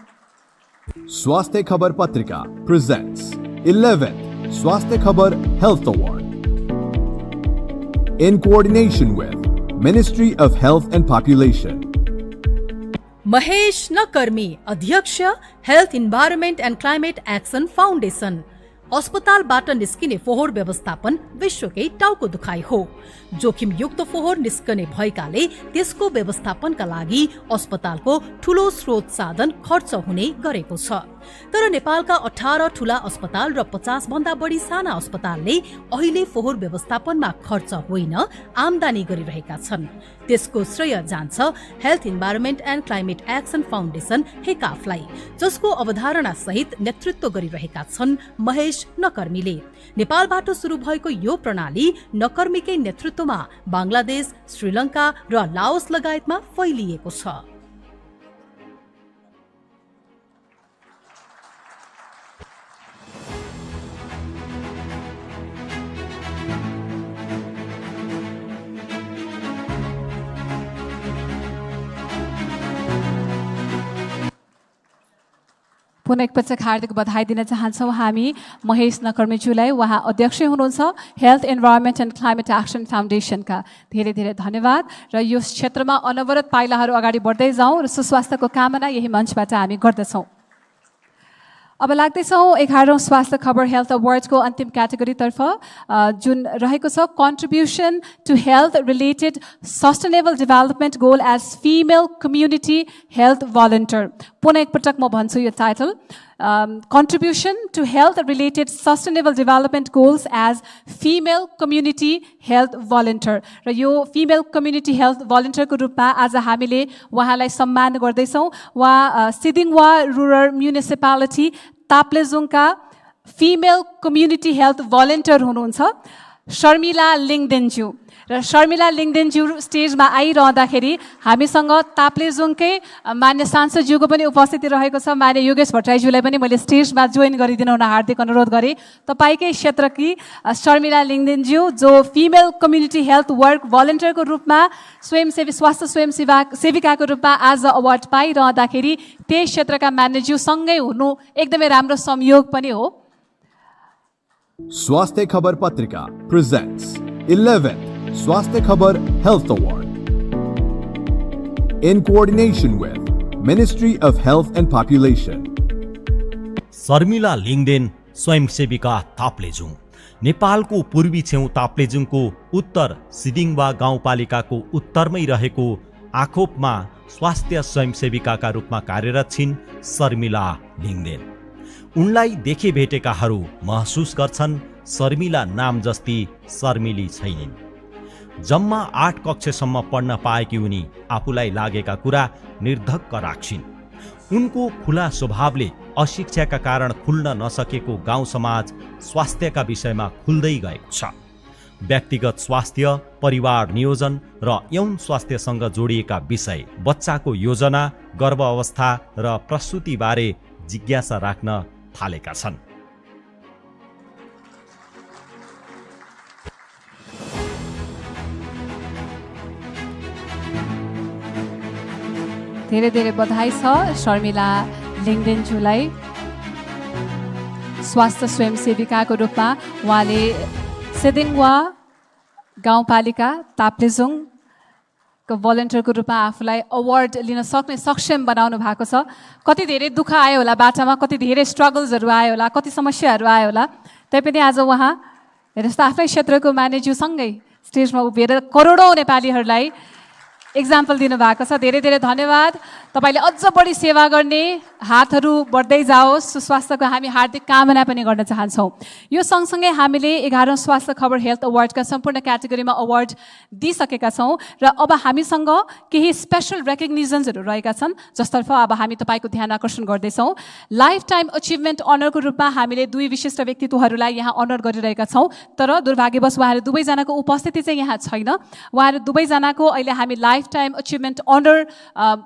स्वास्थ्य खबर पत्रिका presents 11th स्वास्थ्य खबर Health Award in coordination with Ministry of Health and Population. Mahesh Nakarmi, अध्यक्ष, health environment and climate action foundation. अस्पतालबाट निस्किने फोहोर व्यवस्थापन विश्वकै टाउको दुखाइ हो. जोखिमयुक्त फोहोर निस्कने भएकाले त्यसको व्यवस्थापनका लागि अस्पतालको ठूलो स्रोत साधन खर्च हुने गरेको छ. तर नेपालका 18 ठूला अस्पताल र 50 भन्दा बढी साना अस्पतालले अहिले फोहोर व्यवस्थापनमा खर्च होइन आम्दानी गरिरहेका छन्. त्यसको श्रेय जान्छ health environment and climate action foundation हेकाफलाई, जसको अवधारणा सहित नेतृत्व गरिरहेका छन् महेश नकर्मीले. नेपालबाट सुरु भएको यो प्रणाली नकर्मीकै नेतृत्वमा बांग्लादेश, श्रीलङ्का र लाओस लगायतमा फैलिएको छ. पुनः एकपटक हार्दिक बधाई दिन चाहन्छौँ हामी महेश नकर्मीज्यूलाई. उहाँ अध्यक्ष हुनुहुन्छ health environment and climate action फाउन्डेसनका. धेरै धेरै धन्यवाद. र यो क्षेत्रमा अनवरत पाइलाहरू अगाडि बढ्दै जाउँ र सुस्वास्थ्यको कामना यही मञ्चबाट हामी गर्दछौँ. अब लाग्दैछौँ 11औं स्वास्थ्य खबर हेल्थ अवार्ड्सको अन्तिम क्याटेगोरीतर्फ, जुन रहेको छ contribution to health related sustainable development goal as female community health volunteer. पुनः एकपटक म भन्छु यो title, contribution to health related sustainable development goals as female community health volunteer. र यो female community health volunteer को रूपमा आज हामीले उहाँलाई सम्मान गर्दैछौँ. उहाँ सिदिङवा रुरल म्युनिसिपालिटी ताप्लेजुङका female community health volunteer हुनुहुन्छ शर्मिला लिङदेनज्यू. र शर्मिला लिङदेनज्यू स्टेजमा आइरहँदाखेरि हामीसँग ताप्लेजुङकै मान्य सांसदज्यूको पनि उपस्थिति रहेको छ. मान्य योगेश भट्टराईज्यूलाई पनि मैले स्टेजमा जोइन गरिदिन हुन हार्दिक अनुरोध गरेँ. तपाईँकै क्षेत्रकी शर्मिला लिङदेनज्यू जो फिमेल कम्युनिटी हेल्थ वर्क भलन्टियरको रूपमा स्वयंसेवी स्वास्थ्य सेविकाको रूपमा आज अवार्ड पाइरहँदाखेरि त्यही क्षेत्रका मान्यज्यू सँगै हुनु एकदमै राम्रो संयोग पनि हो. स्वास्थ्य खबर पत्रिका presents 11th स्वास्थ्य खबर Health Award in coordination with Ministry of Health and Population. Sharmila Lingden स्वयंसेविका Taplejung. नेपालको पूर्वी छेउ ताप्लेजुङको उत्तर सिदिङवा गाउँपालिकाको उत्तरमै रहेको आखोपमा स्वास्थ्य स्वयंसेविकाका रूपमा कार्यरत छिन् शर्मिला लिङदेन. उनलाई देखे भेटेकाहरू महसुस गर्छन् शर्मिला नाम जस्ती शर्मिली छैनिन्. जम्मा 8 कक्षासम्म पढ्न पाएकी उनी आफूलाई लागेका कुरा निर्धक्क राख्छिन्. उनको खुला स्वभावले अशिक्षाका कारण खुल्न नसकेको गाउँ समाज स्वास्थ्यका विषयमा खुल्दै गएको छ. व्यक्तिगत स्वास्थ्य, परिवार नियोजन र यौन स्वास्थ्यसँग जोडिएका विषय, बच्चाको योजना, गर्भावस्था र प्रसुतिबारे जिज्ञासा राख्न थालेका छन्. धेरै धेरै बधाई छ शर्मिला लिङदेनज्यूलाई. स्वास्थ्य स्वयंसेविकाको रूपमा उहाँले सिदिङवा गाउँपालिका ताप्लेजुङको भलन्टियरको रूपमा आफूलाई अवार्ड लिन सक्ने सक्षम बनाउनु भएको छ. कति धेरै दुःख आयो होला बाटामा, कति धेरै स्ट्रगल्सहरू आयो होला, कति समस्याहरू आयो होला, तैपनि आज उहाँ हेर्नुहोस् त आफ्नै क्षेत्रको मानिसज्यूसँगै स्टेजमा उभिएर करोडौँ नेपालीहरूलाई एक्जाम्पल दिनुभएको छ। धेरै धेरै धन्यवाद। तपाईँले अझ बढी सेवा गर्ने, हातहरू बढ्दै जाओस्, सुस्वास्थ्यको हामी हार्दिक कामना पनि गर्न चाहन्छौँ। यो सँगसँगै हामीले 11औं स्वास्थ्य खबर हेल्थ अवार्डका सम्पूर्ण क्याटेगोरीमा अवार्ड दिइसकेका छौँ र अब हामीसँग केही स्पेसल रेकग्निजन्सहरू रहेका छन्, जसतर्फ अब हामी तपाईँको ध्यान आकर्षण गर्दैछौँ। लाइफ टाइम अचिभमेन्ट अनरको रूपमा हामीले 2 विशिष्ट व्यक्तित्वहरूलाई यहाँ अनर गरिरहेका छौँ, तर दुर्भाग्यवश उहाँहरू दुवैजनाको उपस्थिति चाहिँ यहाँ छैन। उहाँहरू दुवैजनाको अहिले हामी लाइफ टाइम अचिभमेन्ट अनर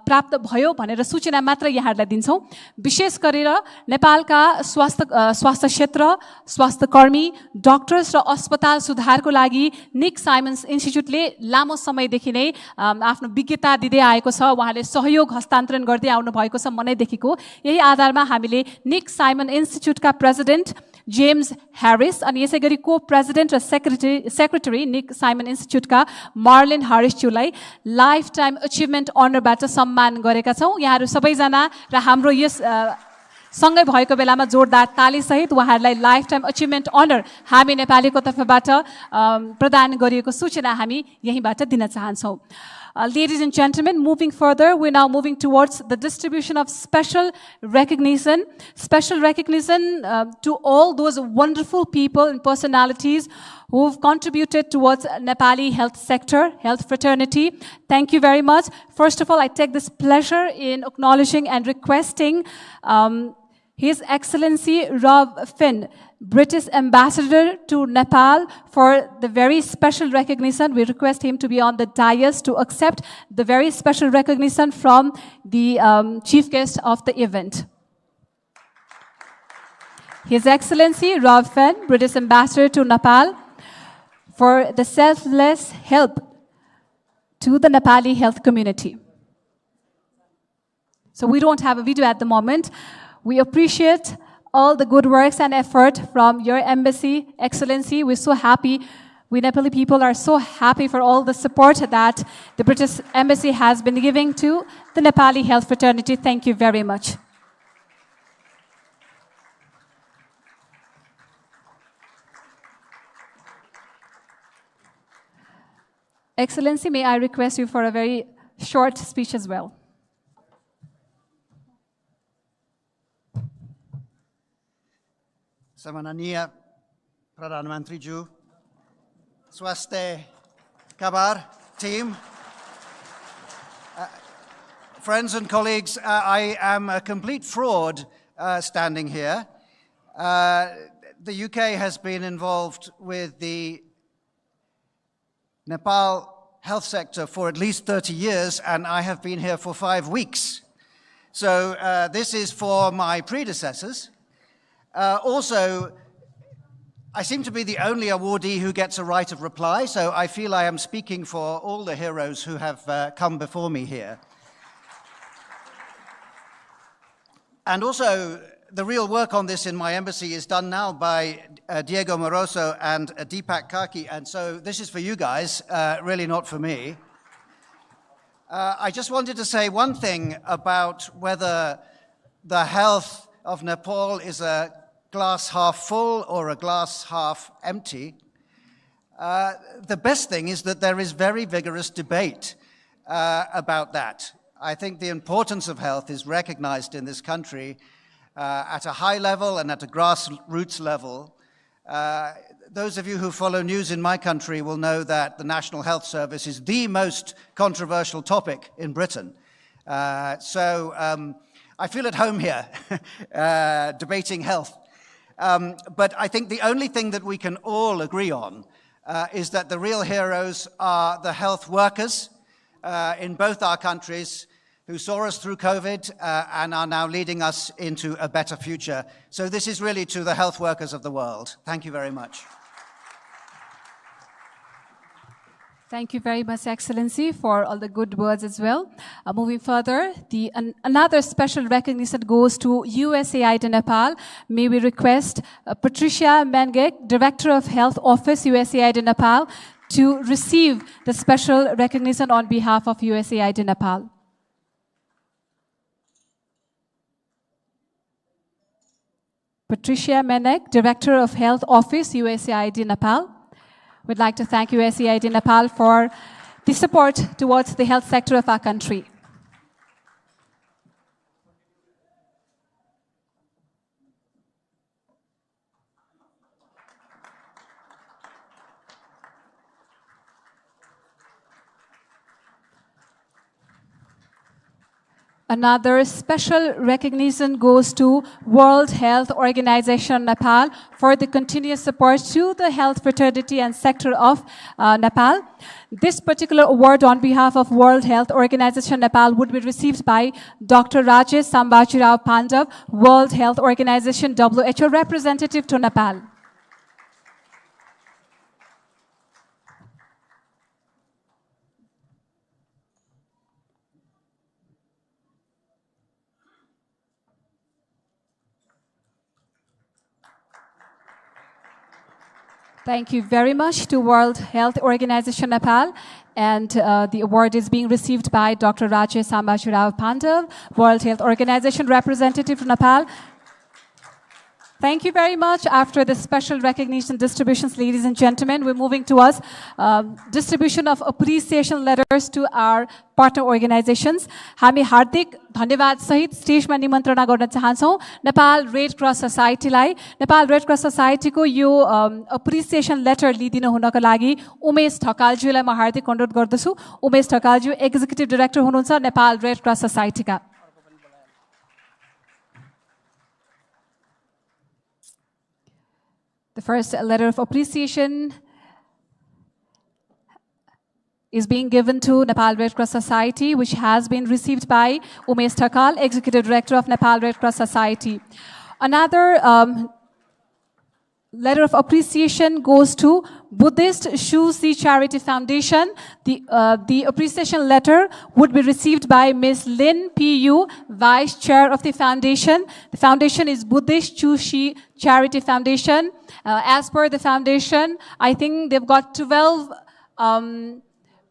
प्राप्त भयो भनेर सूचना मात्र यहाँहरूलाई दिन्छौँ। विशेष गरेर नेपालका स्वास्थ्य क्षेत्र, स्वास्थ्य कर्मी, डक्टर्स र अस्पताल सुधारको लागि निक साइमन्स इन्स्टिच्युटले लामो समयदेखि नै आफ्नो विज्ञता दिँदै आएको छ। उहाँले सहयोग हस्तान्तरण गर्दै आउनु भएको छ मनैदेखिको। यही आधारमा हामीले निक साइमन इन्स्टिच्युटका प्रेसिडेन्ट जेम्स ह्यारिस अनि यसै गरी को प्रेसिडेन्ट र सेक्रेटरी निक साइमन इन्स्टिच्युटका मार्लिन हारिसज्यूलाई लाइफ टाइम अचिभमेन्ट अनरबाट सम्मान गरेका छौँ। यहाँहरू सबैजना र हाम्रो यस सँगै भएको बेलामा जोरदार तालीसहित उहाँहरूलाई लाइफ टाइम अचिभमेन्ट अनर हामी नेपालीको तर्फबाट प्रदान गरिएको सूचना हामी यहीँबाट दिन चाहन्छौँ। Ladies and gentlemen, moving further, we're now moving towards the distribution of special recognition. Special recognition to all those wonderful people and personalities who've contributed towards Nepali health sector, health fraternity. Thank you very much. First of all, I take this pleasure in acknowledging and requesting His Excellency Rob Finn, British Ambassador to Nepal, for the very special recognition. We request him to be on the dais to accept the very special recognition from the chief guest of the event. His Excellency Rob Finn, British Ambassador to Nepal, for the selfless help to the Nepali health community. So we don't have a video at the moment. We appreciate all the good works and effort from your embassy, Excellency. We're so happy. We Nepali people are so happy for all the support that the British Embassy has been giving to the Nepali health fraternity. Thank you very much. Excellency, may I request you for a very short speech as well? Samananiya Pradhan Mantri Ju, swasthya khabar team, friends and colleagues, I am a complete fraud standing here. The UK has been involved with the Nepal health sector for at least 30 years, and I have been here for 5 weeks. So this is for my predecessors. Also, I seem to be the only awardee who gets a right of reply, so I feel I am speaking for all the heroes who have come before me here. And also, the real work on this in my embassy is done now by Diego Moroso and Deepak Kaki, and so this is for you guys, really not for me. I just wanted to say one thing about whether the health of Nepal is a glass half full or a glass half empty. The best thing is that there is very vigorous debate about that. I think the importance of health is recognized in this country at a high level and at a grassroots level. Those of you who follow news in my country will know that the National Health Service is the most controversial topic in Britain. So I feel at home here, debating health. But I think the only thing that we can all agree on is that the real heroes are the health workers in both our countries who saw us through COVID and are now leading us into a better future. So this is really to the health workers of the world. Thank you very much. Thank you very much, Excellency, for all the good words as well. Moving further, another special recognition goes to USAID Nepal. May we request Patricia Mangek, Director of Health Office, USAID Nepal, to receive the special recognition on behalf of USAID Nepal. Patricia Menek, Director of Health Office, USAID Nepal. We'd like to thank USAID Nepal for the support towards the health sector of our country. Another special recognition goes to World Health Organization Nepal for the continuous support to the health fraternity and sector of Nepal. This particular award on behalf of World Health Organization Nepal would be received by Dr. Rajesh Sambajirao Pandav, World Health Organization WHO representative to Nepal. Thank you very much to World Health Organization Nepal. And the award is being received by Dr. Rajesh Sambajirao Pandav, World Health Organization representative from Nepal. Thank you very much. After the special recognition distributions, ladies and gentlemen, we're moving towards distribution of appreciation letters to our partner organizations. हामी हार्दिक धन्यवाद सहित स्टेजमा निमन्त्रणा गर्न चाहन्छौं Nepal red cross सोसाइटीलाई। Nepal red cross सोसाइटीको यो अप्रिसिएसन लेटर लिदिनु हुनको लागि उमेश ढकालज्यूलाई म हार्दिक अनुरोध गर्दछु। उमेश ढकालज्यू एक्जिक्युटिभ डाइरेक्टर हुनुहुन्छ नेपाल रेड क्रस सोसाइटीका। The first letter of appreciation is being given to Nepal Red Cross Society, which has been received by Umesh Thakal, Executive Director of Nepal Red Cross Society. Another letter of appreciation goes to Buddhist Shu Si Charity Foundation. The appreciation letter would be received by Ms. Lin P.U., Vice Chair of the foundation. The foundation is Buddhist Shu Si Charity Foundation. As per the foundation, I think they've got 12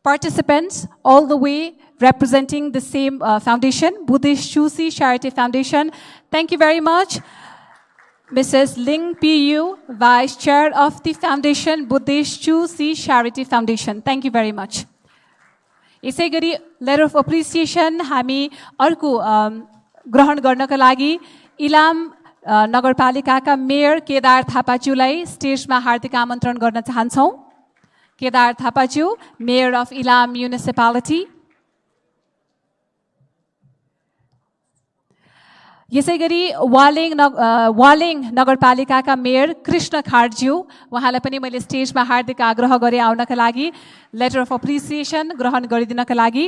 participants all the way representing the same foundation, Buddhist Shu Si Charity Foundation. Thank you very much. Mrs. Ling P.U., Vice Chair of the Foundation, Buddhist Shu Si Charity Foundation. Thank you very much. यसै गरी letter of appreciation हामी अर्को ग्रहण गर्नका लागि इलाम नगरपालिकाका mayor Kedar थापाज्यूलाई स्टेजमा हार्दिक आमन्त्रण गर्न चाहन्छौं। केदार थापाज्यू, मेयर अफ इलाम म्युनिसिपालिटी। यसै गरी वालेङ नगरपालिकाका मेयर कृष्ण खाडज्यू, उहाँलाई पनि मैले स्टेजमा हार्दिक आग्रह गरे आउनका लागि लेटर अफ अप्रिसिएसन ग्रहण गरिदिनका लागि।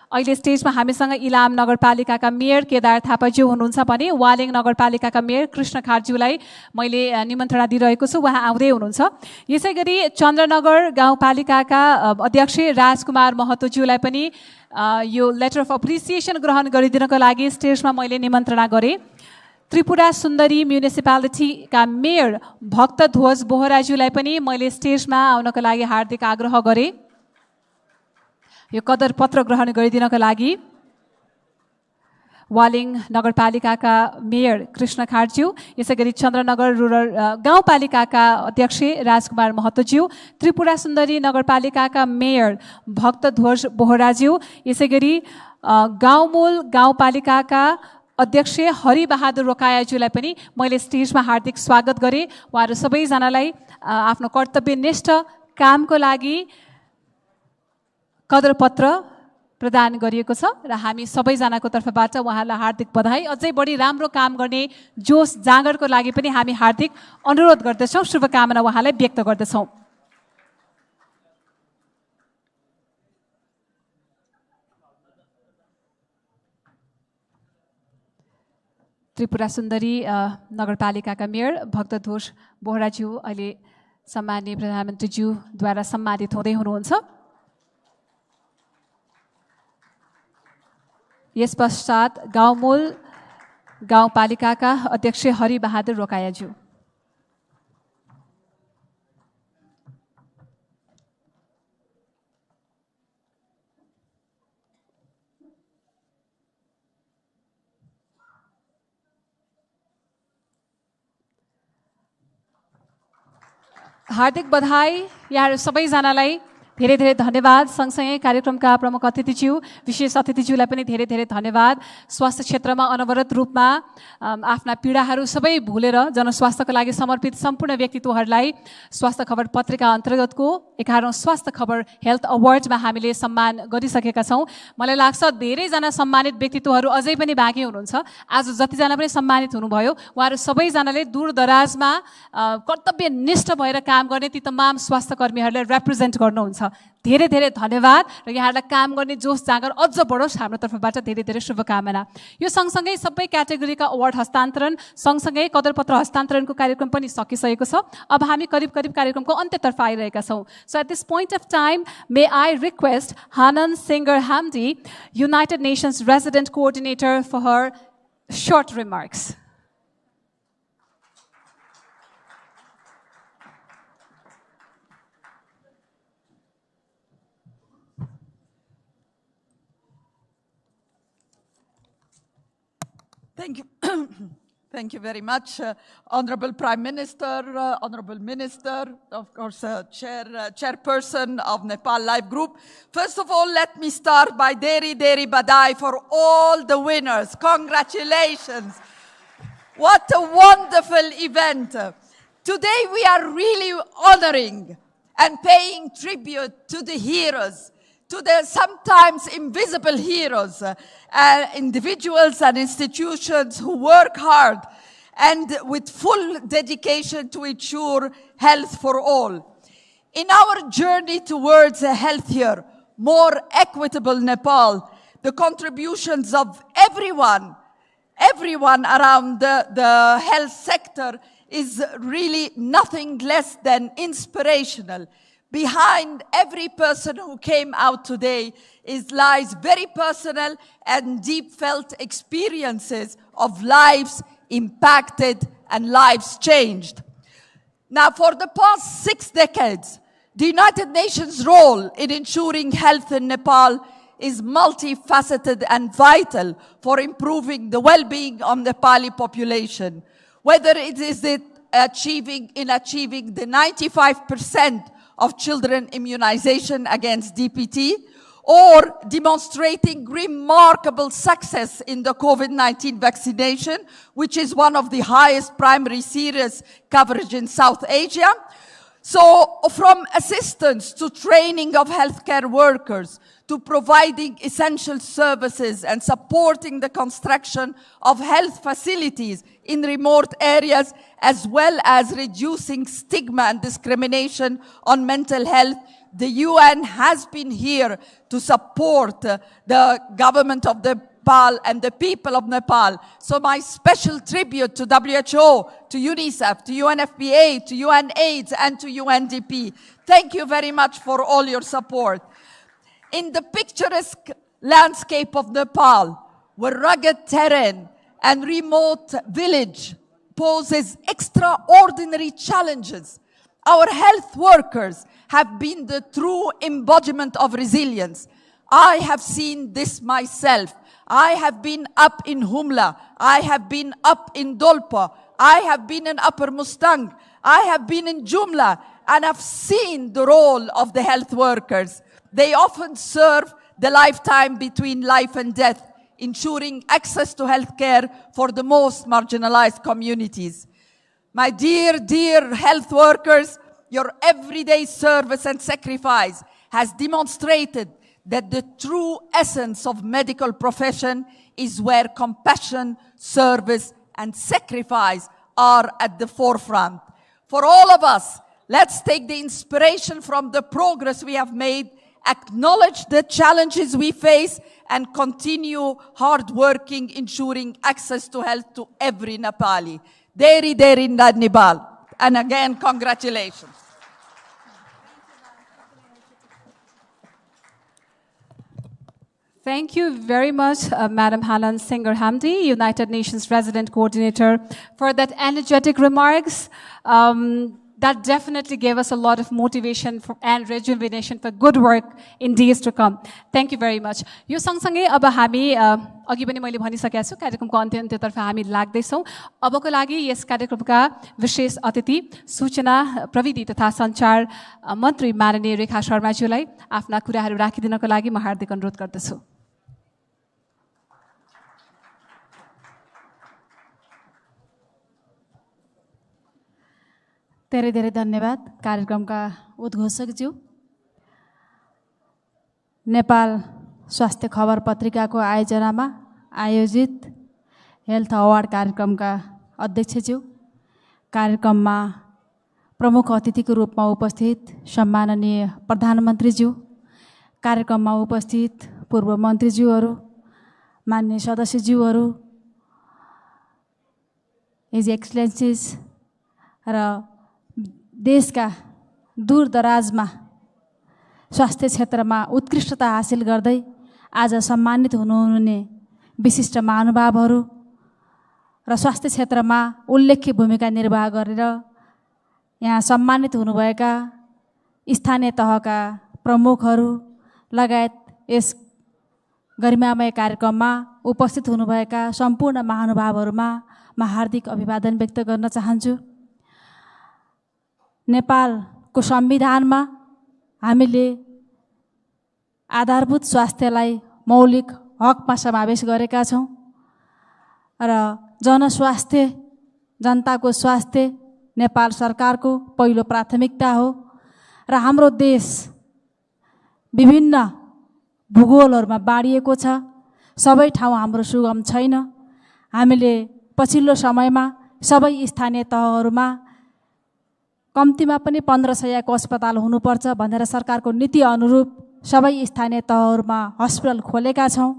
अहिले स्टेजमा हामीसँग इलाम नगरपालिकाका मेयर केदार थापाज्यू हुनुहुन्छ भने वालेङ नगरपालिकाका मेयर कृष्ण खाडज्यूलाई मैले निमन्त्रणा दिइरहेको छु, उहाँ आउँदै हुनुहुन्छ। यसै गरी चन्द्रनगर गाउँपालिकाका अध्यक्ष राजकुमार महतोज्यूलाई पनि यो लेटर अफ अप्रिसिएसन ग्रहण गरिदिनको लागि स्टेजमा मैले निमन्त्रणा गरेँ। त्रिपुरा सुन्दरी म्युनिसिपालिटीका मेयर भक्तध्वज बोहराज्यूलाई पनि मैले स्टेजमा आउनको लागि हार्दिक आग्रह गरेँ यो कदर पत्र ग्रहण गरिदिनको लागि। वालिङ नगरपालिकाका मेयर कृष्ण खाडज्यू, यसै गरी चन्द्रनगर रुरल गाउँपालिकाका अध्यक्ष राजकुमार महतोज्यू, त्रिपुरा सुन्दरी नगरपालिकाका मेयर भक्तध्वज बोहराज्यू, यसै गरी गाउँमूल गाउँपालिकाका अध्यक्ष हरिबहादुर रोकायाज्यूलाई पनि मैले स्टेजमा हार्दिक स्वागत गरेँ। उहाँहरू सबैजनालाई आफ्नो कर्तव्यनिष्ठ कामको लागि कदरपत्र प्रदान गरिएको छ र हामी सबैजनाको तर्फबाट उहाँलाई हार्दिक बधाई, अझै बढी राम्रो काम गर्ने जोस जाँगरको लागि पनि हामी हार्दिक अनुरोध गर्दछौँ, शुभकामना उहाँलाई व्यक्त गर्दछौँ। त्रिपुरा सुन्दरी नगरपालिकाका मेयर भक्तध्वज बोहराज्यू अहिले सम्माननीय प्रधानमन्त्रीज्यूद्वारा सम्मानित हुँदै हुनुहुन्छ। यस पश्चात गाउँमूल गाउँपालिकाका अध्यक्ष हरिबहादुर रोकायाज्यू। हार्दिक बधाई यहाँहरू सबैजनालाई धेरै धेरै धन्यवाद। सँगसँगै कार्यक्रमका प्रमुख अतिथिज्यू विशेष अतिथिज्यूलाई पनि धेरै धेरै धन्यवाद। स्वास्थ्य क्षेत्रमा अनवरत रूपमा आफ्ना पीडाहरू सबै भुलेर जनस्वास्थ्यको लागि समर्पित सम्पूर्ण व्यक्तित्वहरूलाई स्वास्थ्य खबर पत्रिका अन्तर्गतको 11औं स्वास्थ्य खबर हेल्थ अवार्डमा हामीले सम्मान गरिसकेका छौँ। मलाई लाग्छ धेरैजना सम्मानित व्यक्तित्वहरू अझै पनि बाँकी हुनुहुन्छ। आज जतिजना पनि सम्मानित हुनुभयो उहाँहरू सबैजनाले दूरदराजमा कर्तव्यनिष्ठ भएर काम गर्ने ती तमाम स्वास्थ्य कर्मीहरूलाई रिप्रेजेन्ट गर्नुहुन्छ। धेरै धेरै धन्यवाद र यहाँहरूलाई काम गर्ने जोस जाँगर अझ बढोस् हाम्रो तर्फबाट धेरै धेरै शुभकामना। यो सँगसँगै सबै क्याटेगोरीका अवार्ड हस्तान्तरण सँगसँगै कदरपत्र हस्तान्तरणको कार्यक्रम पनि सकिसकेको छ। अब हामी करिब करिब कार्यक्रमको अन्त्यतर्फ आइरहेका छौँ। So at this point of time may I request Hanaa Singer Hamdy, United Nations resident coordinator, for her short remarks. Thank you. Thank you very much, Honorable Prime Minister, Honorable Minister, of course, Chairperson of Nepal Live Group. First of all, let me start by Deri Deri Badai for all the winners. Congratulations. What a wonderful event. Today we are really honoring and paying tribute to the heroes, to the sometimes invisible heroes, individuals and institutions who work hard and with full dedication to ensure health for all. In our journey towards a healthier, more equitable Nepal, the contributions of everyone around the health sector is really nothing less than inspirational. Behind every person who came out today lies very personal and deep felt experiences of lives impacted and lives changed. Now, for the past 6 decades, the United Nations' role in ensuring health in Nepal is multifaceted and vital for improving the well-being of the Nepali population. Whether it is achieving the 95% of children immunization against DPT, or demonstrating remarkable success in the COVID-19 vaccination, which is one of the highest primary series coverage in South Asia. So from assistance to training of healthcare workers, to providing essential services and supporting the construction of health facilities in remote areas, as well as reducing stigma and discrimination on mental health, the UN has been here to support the government of Nepal and the people of Nepal. So my special tribute to WHO, to UNICEF, to UNFPA, to UNAIDS, and to UNDP. Thank you very much for all your support. In the picturesque landscape of Nepal, where rugged terrain and remote village poses extraordinary challenges, our health workers have been the true embodiment of resilience. I have seen this myself. I have been up in Humla. I have been up in Dolpa. I have been in Upper Mustang. I have been in Jumla, and I've seen the role of the health workers. They often serve the lifetime between life and death, ensuring access to health care for the most marginalized communities. My dear, dear health workers, your everyday service and sacrifice has demonstrated that the true essence of medical profession is where compassion, service, and sacrifice are at the forefront. For all of us, let's take the inspiration from the progress we have made, acknowledge the challenges we face, and continue hard working, ensuring access to health to every Nepali. Deri Deri Nepal. And again, congratulations. Thank you very much, Madam Hanan Singer Hamdi, United Nations Resident Coordinator, for that energetic remarks. that definitely gave us a lot of motivation and rejuvenation for good work in days to come. Thank you very much. यो सँगसँगै अब हामी अघि पनि मैले भनिसकेको छु कार्यक्रमको अन्त्यतर्फ हामी लाग्दैछौँ। अबको लागि यस कार्यक्रमका विशेष अतिथि सूचना प्रविधि तथा सञ्चार मन्त्री माननीय रेखा शर्माज्यूलाई आफ्ना कुराहरू राखिदिनको लागि म हार्दिक अनुरोध गर्दछु। धेरै धेरै धन्यवाद कार्यक्रमका उद्घोषकज्यू। नेपाल स्वास्थ्य खबर पत्रिकाको आयोजनामा आयोजित हेल्थ अवार्ड कार्यक्रमका अध्यक्षज्यू, कार्यक्रममा प्रमुख अतिथिको रूपमा उपस्थित सम्माननीय प्रधानमन्त्रीज्यू, कार्यक्रममा उपस्थित पूर्व मन्त्रीज्यूहरू, मान्य सदस्यज्यूहरू, हिज एक्सलेन्सिज र देशका दूरदराजमा स्वास्थ्य क्षेत्रमा उत्कृष्टता हासिल गर्दै आज सम्मानित हुनुहुने विशिष्ट महानुभावहरू र स्वास्थ्य क्षेत्रमा उल्लेख्य भूमिका निर्वाह गरेर यहाँ सम्मानित हुनुभएका स्थानीय तहका प्रमुखहरू लगायत यस गरिमामय कार्यक्रममा उपस्थित हुनुभएका सम्पूर्ण महानुभावहरूमा म हार्दिक अभिवादन व्यक्त गर्न चाहन्छु। नेपालको संविधानमा हामीले आधारभूत स्वास्थ्यलाई मौलिक हकमा समावेश गरेका छौँ र जनस्वास्थ्य, जनताको स्वास्थ्य नेपाल सरकारको पहिलो प्राथमिकता हो र हाम्रो देश विभिन्न भूगोलहरूमा बाँडिएको छ। सबै ठाउँ हाम्रो सुगम छैन। हामीले पछिल्लो समयमा सबै स्थानीय तहहरूमा कम्तीमा पनि 1500को अस्पताल हुनुपर्छ भनेर सरकारको नीति अनुरूप सबै स्थानीय तहहरूमा हस्पिटल खोलेका छौँ।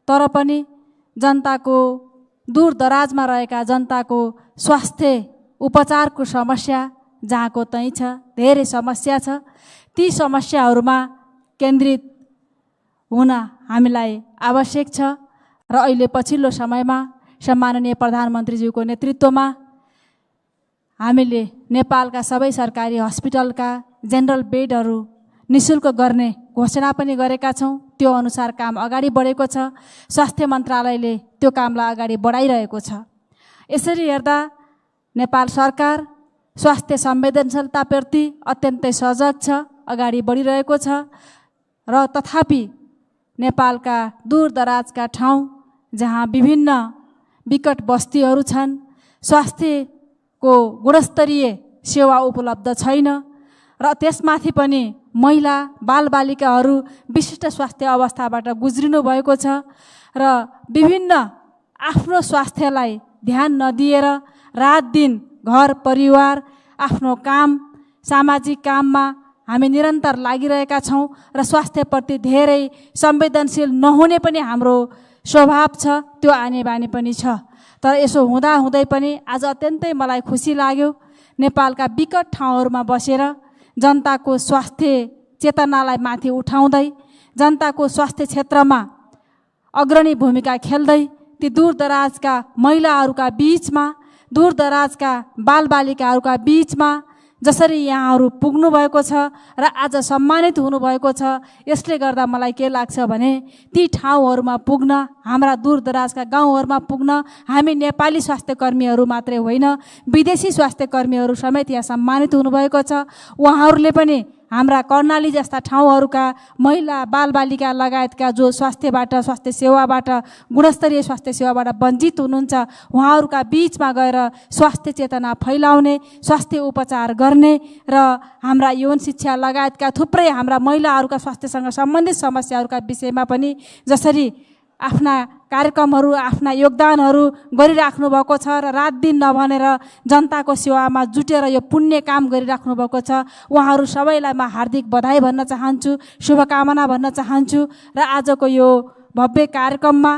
तर पनि जनताको दूरदराजमा रहेका जनताको स्वास्थ्य उपचारको समस्या जहाँको त्यहीँ छ, धेरै समस्या छ। ती समस्याहरूमा केन्द्रित हुन हामीलाई आवश्यक छ र अहिले पछिल्लो समयमा सम्माननीय प्रधानमन्त्रीज्यूको नेतृत्वमा हामीले नेपालका सबै सरकारी हस्पिटलका जेनरल बेडहरू निःशुल्क गर्ने घोषणा पनि गरेका छौँ। त्यो अनुसार काम अगाडि बढेको छ। स्वास्थ्य मन्त्रालयले त्यो कामलाई अगाडि बढाइरहेको छ। यसरी हेर्दा नेपाल सरकार स्वास्थ्य संवेदनशीलताप्रति अत्यन्तै सजग छ, अगाडि बढिरहेको छ र तथापि नेपालका दूरदराजका ठाउँ जहाँ विभिन्न विकट बस्तीहरू छन्, स्वास्थ्यको गुणस्तरीय सेवा उपलब्ध छैन र त्यसमाथि पनि महिला बालबालिकाहरू विशिष्ट स्वास्थ्य अवस्थाबाट गुज्रिनु भएको छ र विभिन्न आफ्नो स्वास्थ्यलाई ध्यान नदिएर रात दिन घर परिवार आफ्नो काम सामाजिक काममा हामी निरन्तर लागिरहेका छौँ र स्वास्थ्यप्रति धेरै संवेदनशील नहुने पनि हाम्रो स्वभाव छ, त्यो आने बानी पनि छ। तर यसो हुँदाहुँदै पनि आज अत्यन्तै मलाई खुसी लाग्यो नेपालका विकट ठाउँहरूमा बसेर जनताको स्वास्थ्य चेतनालाई माथि उठाउँदै जनताको स्वास्थ्य क्षेत्रमा अग्रणी भूमिका खेल्दै ती दूरदराजका महिलाहरूका बीचमा, दूरदराजका बालबालिकाहरूका बीचमा जसरी यहाँहरू पुग्नु भएको छ र आज सम्मानित हुनुभएको छ, यसले गर्दा मलाई के लाग्छ भने ती ठाउँहरूमा पुग्न, हाम्रा दूरदराजका गाउँहरूमा पुग्न हामी नेपाली स्वास्थ्य कर्मीहरू मात्रै होइन, विदेशी स्वास्थ्य कर्मीहरू समेत यहाँ सम्मानित हुनुभएको छ। उहाँहरूले पनि हाम्रा कर्णाली जस्ता ठाउँहरूका महिला बालबालिका लगायतका जो स्वास्थ्यबाट, स्वास्थ्य सेवाबाट, गुणस्तरीय स्वास्थ्य सेवाबाट वञ्चित हुनुहुन्छ, उहाँहरूका बीचमा गएर स्वास्थ्य चेतना फैलाउने, स्वास्थ्य उपचार गर्ने र हाम्रा यौन शिक्षा लगायतका थुप्रै हाम्रा महिलाहरूका स्वास्थ्यसँग सम्बन्धित समस्याहरूका विषयमा पनि जसरी आफ्ना कार्यक्रमहरू, आफ्ना योगदानहरू गरिराख्नु भएको छ र रात दिन नभनेर जनताको सेवामा जुटेर यो पुण्य काम गरिराख्नु भएको छ, उहाँहरू सबैलाई म हार्दिक बधाई भन्न चाहन्छु, शुभकामना भन्न चाहन्छु र आजको यो भव्य कार्यक्रममा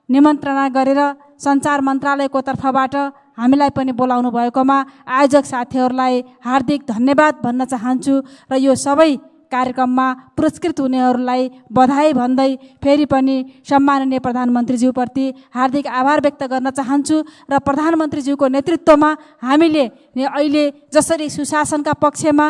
निमन्त्रणा गरेर सञ्चार मन्त्रालयको तर्फबाट हामीलाई पनि बोलाउनु भएकोमा आयोजक साथीहरूलाई हार्दिक धन्यवाद भन्न चाहन्छु र यो सबै कार्यक्रममा पुरस्कृत हुनेहरूलाई बधाई भन्दै फेरि पनि सम्माननीय प्रधानमन्त्रीज्यूप्रति हार्दिक आभार व्यक्त गर्न चाहन्छु र प्रधानमन्त्रीज्यूको नेतृत्वमा हामीले अहिले जसरी सुशासनका पक्षमा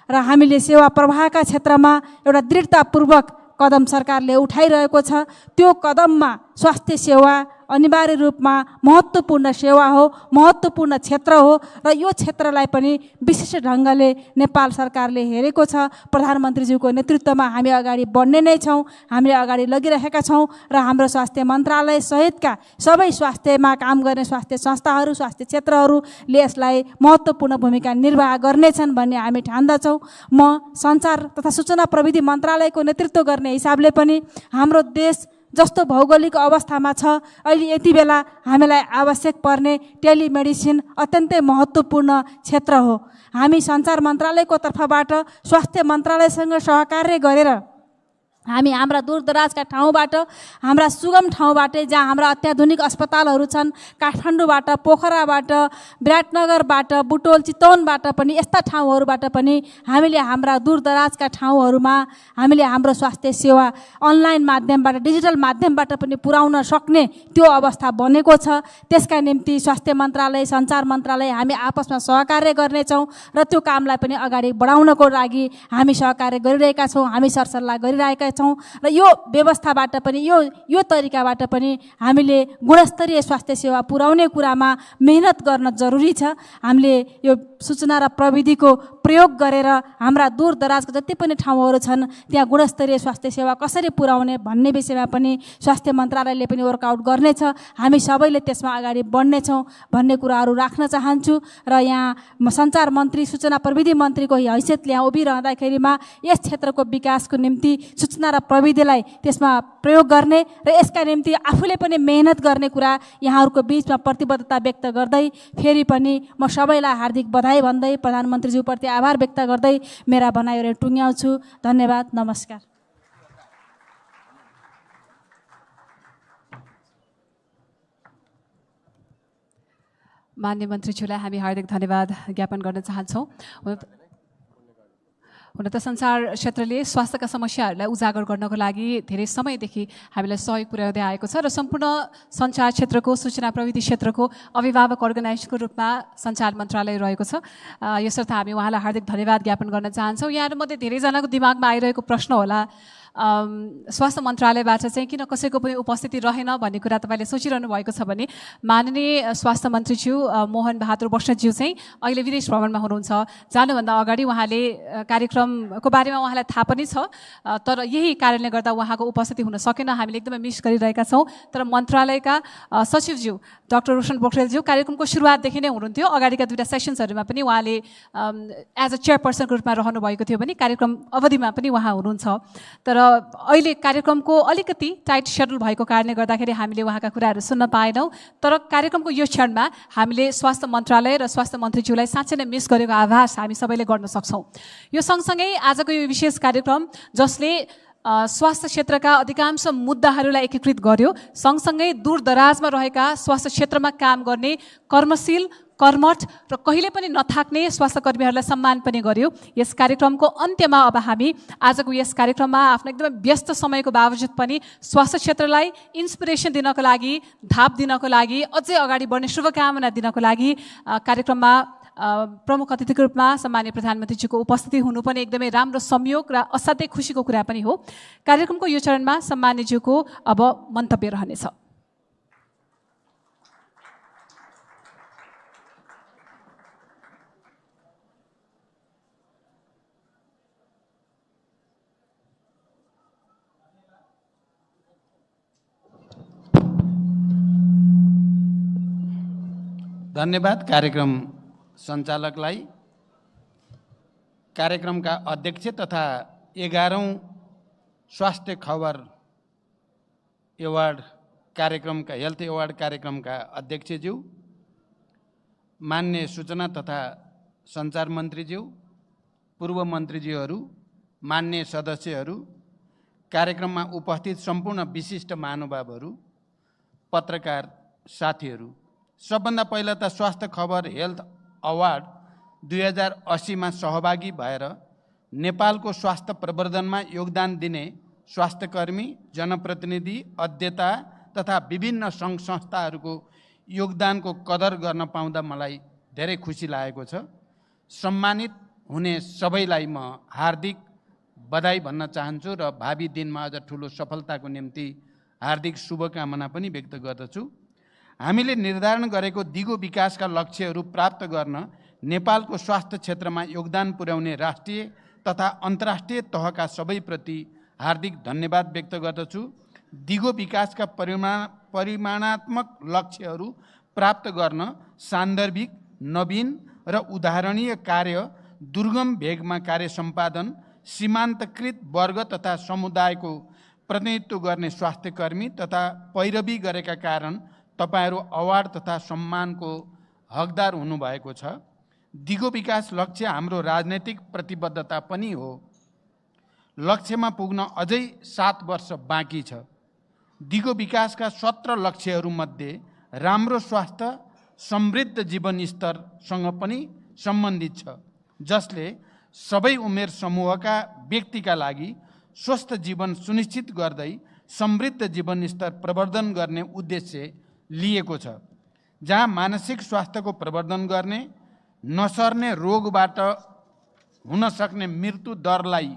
र हामीले सेवा प्रवाहका क्षेत्रमा एउटा दृढतापूर्वक कदम सरकारले उठाइरहेको छ, त्यो कदममा स्वास्थ्य सेवा अनिवार्य रूपमा महत्त्वपूर्ण सेवा हो, महत्त्वपूर्ण क्षेत्र हो र यो क्षेत्रलाई पनि विशिष्ट ढङ्गले नेपाल सरकारले हेरेको छ। प्रधानमन्त्रीज्यूको नेतृत्वमा हामी अगाडि बढ्ने नै छौँ, हामीले अगाडि लगिरहेका छौँ र हाम्रो स्वास्थ्य मन्त्रालय सहितका सबै स्वास्थ्यमा काम गर्ने स्वास्थ्य संस्थाहरू, स्वास्थ्य क्षेत्रहरूले यसलाई महत्त्वपूर्ण भूमिका निर्वाह गर्नेछन् भन्ने हामी ठान्दछौँ। म सञ्चार तथा सूचना प्रविधि मन्त्रालयको नेतृत्व गर्ने हिसाबले पनि हाम्रो देश जस्तो भौगोलिक अवस्थामा छ, अहिले यति बेला हामीलाई आवश्यक पर्ने टेलिमेडिसिन अत्यन्तै महत्त्वपूर्ण क्षेत्र हो। हामी सञ्चार मन्त्रालयको तर्फबाट स्वास्थ्य मन्त्रालयसँग सहकार्य गरेर हामी हाम्रा दूरदराजका ठाउँबाट, हाम्रा सुगम ठाउँबाट जहाँ हाम्रा अत्याधुनिक अस्पतालहरू छन्, काठमाडौँबाट, पोखराबाट, विराटनगरबाट, बुटोल, चितवनबाट पनि यस्ता ठाउँहरूबाट पनि हामीले हाम्रा दूरदराजका ठाउँहरूमा हामीले हाम्रो स्वास्थ्य सेवा अनलाइन माध्यमबाट, डिजिटल माध्यमबाट पनि पुर्याउन सक्ने त्यो अवस्था बनेको छ। त्यसका निम्ति स्वास्थ्य मन्त्रालय, सञ्चार मन्त्रालय हामी आपसमा सहकार्य गर्नेछौँ र त्यो कामलाई पनि अगाडि बढाउनको लागि हामी सहकार्य गरिरहेका छौँ, हामी सरसल्लाह गरिरहेका छौँ र यो व्यवस्थाबाट पनि यो तरिकाबाट पनि हामीले गुणस्तरीय स्वास्थ्य सेवा पुर्याउने कुरामा मेहनत गर्न जरुरी छ। हामीले यो सूचना र प्रविधिको प्रयोग गरेर हाम्रा दूरदराजका जति पनि ठाउँहरू छन् त्यहाँ गुणस्तरीय स्वास्थ्य सेवा कसरी पुर्याउने भन्ने विषयमा पनि स्वास्थ्य मन्त्रालयले पनि वर्कआउट गर्नेछ। हामी सबैले त्यसमा अगाडि बढ्नेछौँ भन्ने कुराहरू राख्न चाहन्छु र यहाँ सञ्चार मन्त्री, सूचना प्रविधि मन्त्रीको हैसियतले यहाँ उभिरहँदाखेरिमा यस क्षेत्रको विकासको निम्ति सूचना र प्रविधिलाई त्यसमा प्रयोग गर्ने र यसका निम्ति आफूले पनि मेहनत गर्ने कुरा यहाँहरूको बिचमा प्रतिबद्धता व्यक्त गर्दै फेरि पनि म सबैलाई हार्दिक बधाई भन्दै प्रधानमन्त्रीज्यूप्रति आभार व्यक्त गर्दै मेरा भनाइहरू टुङ्ग्याउँछु। धन्यवाद, नमस्कार। मान्य मन्त्रीज्यूलाई हामी हार्दिक धन्यवाद ज्ञापन गर्न चाहन्छौँ। हुन त सञ्चार क्षेत्रले स्वास्थ्यका समस्याहरूलाई उजागर गर्नको लागि धेरै समयदेखि हामीलाई सहयोग पुर्याउँदै आएको छ र सम्पूर्ण सञ्चार क्षेत्रको, सूचना प्रविधि क्षेत्रको अभिभावक अर्गनाइजेसनको रूपमा सञ्चार मन्त्रालय रहेको छ। यसर्थ हामी उहाँलाई हार्दिक धन्यवाद ज्ञापन गर्न चाहन्छौँ। यहाँहरूमध्ये धेरैजनाको दिमागमा आइरहेको प्रश्न होला, स्वास्थ्य मन्त्रालयबाट चाहिँ किन कसैको पनि उपस्थिति रहेन भन्ने कुरा तपाईँले सोचिरहनु भएको छ भने माननीय स्वास्थ्य मन्त्रीज्यू मोहन बहादुर बस्नेतज्यू चाहिँ अहिले विदेश भ्रमणमा हुनुहुन्छ। जानुभन्दा अगाडि उहाँले कार्यक्रमको बारेमा उहाँलाई थाहा पनि छ, तर यही कारणले गर्दा उहाँको उपस्थिति हुन सकेन। हामीले एकदमै मिस गरिरहेका छौँ। तर मन्त्रालयका सचिवज्यू डाक्टर रोशन पोखरेलज्यू कार्यक्रमको सुरुवातदेखि नै हुनुहुन्थ्यो। अगाडिका दुईवटा सेसन्सहरूमा पनि उहाँले एज अ चेयरपर्सनको रूपमा रहनुभएको थियो भने कार्यक्रम अवधिमा पनि उहाँ हुनुहुन्छ। तर अहिले कार्यक्रमको अलिकति टाइट सेड्युल भएको कारणले गर्दाखेरि हामीले उहाँका कुराहरू सुन्न पाएनौँ। तर कार्यक्रमको यो क्षणमा हामीले स्वास्थ्य मन्त्रालय र स्वास्थ्य मन्त्रीज्यूलाई साँच्चै नै मिस गरेको आभास हामी सबैले गर्न सक्छौँ। यो सँगसँगै आजको यो विशेष कार्यक्रम जसले स्वास्थ्य क्षेत्रका अधिकांश मुद्दाहरूलाई एकीकृत गर्यो, सँगसँगै दूरदराजमा रहेका स्वास्थ्य क्षेत्रमा काम गर्ने कर्मशील, कर्मठ र कहिले पनि नथाक्ने स्वास्थ्य कर्मीहरूलाई सम्मान पनि गर्यो। यस कार्यक्रमको अन्त्यमा अब हामी आजको यस कार्यक्रममा आफ्नो एकदमै व्यस्त समयको बावजुद पनि स्वास्थ्य क्षेत्रलाई इन्सपिरेसन दिनको लागि, धाप दिनको लागि, अझै अगाडि बढ्ने शुभकामना दिनको लागि कार्यक्रममा प्रमुख अतिथिको रूपमा सम्माननीय प्रधानमन्त्रीज्यूको उपस्थिति हुनु पनि एकदमै राम्रो संयोग र असाध्यै खुसीको कुरा पनि हो। कार्यक्रमको यो चरणमा सम्माननीयज्यूको अब मन्तव्य रहनेछ। धन्यवाद कार्यक्रम सञ्चालकलाई, कार्यक्रमका अध्यक्ष तथा 11औं स्वास्थ्य खबर एवार्ड कार्यक्रमका हेल्थ एवार्ड कार्यक्रमका अध्यक्षज्यू, मान्य सूचना तथा सञ्चार मन्त्रीज्यू, पूर्व मन्त्रीज्यूहरू, मान्य सदस्यहरू, कार्यक्रममा उपस्थित सम्पूर्ण विशिष्ट महानुभावहरू, पत्रकार साथीहरू, सबभन्दा पहिला त स्वास्थ्य खबर हेल्थ अवार्ड 2080 मा सहभागी भएर नेपालको स्वास्थ्य प्रवर्धनमा योगदान दिने स्वास्थ्यकर्मी, जनप्रतिनिधि, अध्येता तथा विभिन्न सङ्घ संस्थाहरूको योगदानको कदर गर्न पाउँदा मलाई धेरै खुसी लागेको छ। सम्मानित हुने सबैलाई म हार्दिक बधाई भन्न चाहन्छु र भावी दिनमा अझ ठुलो सफलताको निम्ति हार्दिक शुभकामना पनि व्यक्त गर्दछु। हामीले निर्धारण गरेको दिगो विकासका लक्ष्यहरू प्राप्त गर्न नेपालको स्वास्थ्य क्षेत्रमा योगदान पुर्याउने राष्ट्रिय तथा अन्तर्राष्ट्रिय तहका सबैप्रति हार्दिक धन्यवाद व्यक्त गर्दछु। दिगो विकासका परिमाणात्मक लक्ष्यहरू प्राप्त गर्न सान्दर्भिक, नवीन र उदाहरणीय कार्य, दुर्गम भेगमा कार्य सम्पादन, सीमान्तकृत वर्ग तथा समुदायको प्रतिनिधित्व गर्ने स्वास्थ्यकर्मी तथा पैरवी गरेका कारण तपाईहरू अवार्ड तथा सम्मानको हकदार हुनुभएको छ। दिगो विकास लक्ष्य हाम्रो राजनैतिक प्रतिबद्धता पनि हो। लक्ष्यमा पुग्न अझै 7 वर्ष बाँकी छ। दिगो विकासका 17 लक्ष्यहरूमध्ये राम्रो स्वास्थ्य, समृद्ध जीवनस्तरसँग पनि सम्बन्धित छ, जसले सबै उमेर समूहका व्यक्तिका लागि स्वस्थ जीवन सुनिश्चित गर्दै समृद्ध जीवनस्तर प्रवर्धन गर्ने उद्देश्य लिएको छ। जहाँ मानसिक स्वास्थ्यको प्रवर्धन गर्ने, नसर्ने रोगबाट हुन सक्ने मृत्यु दरलाई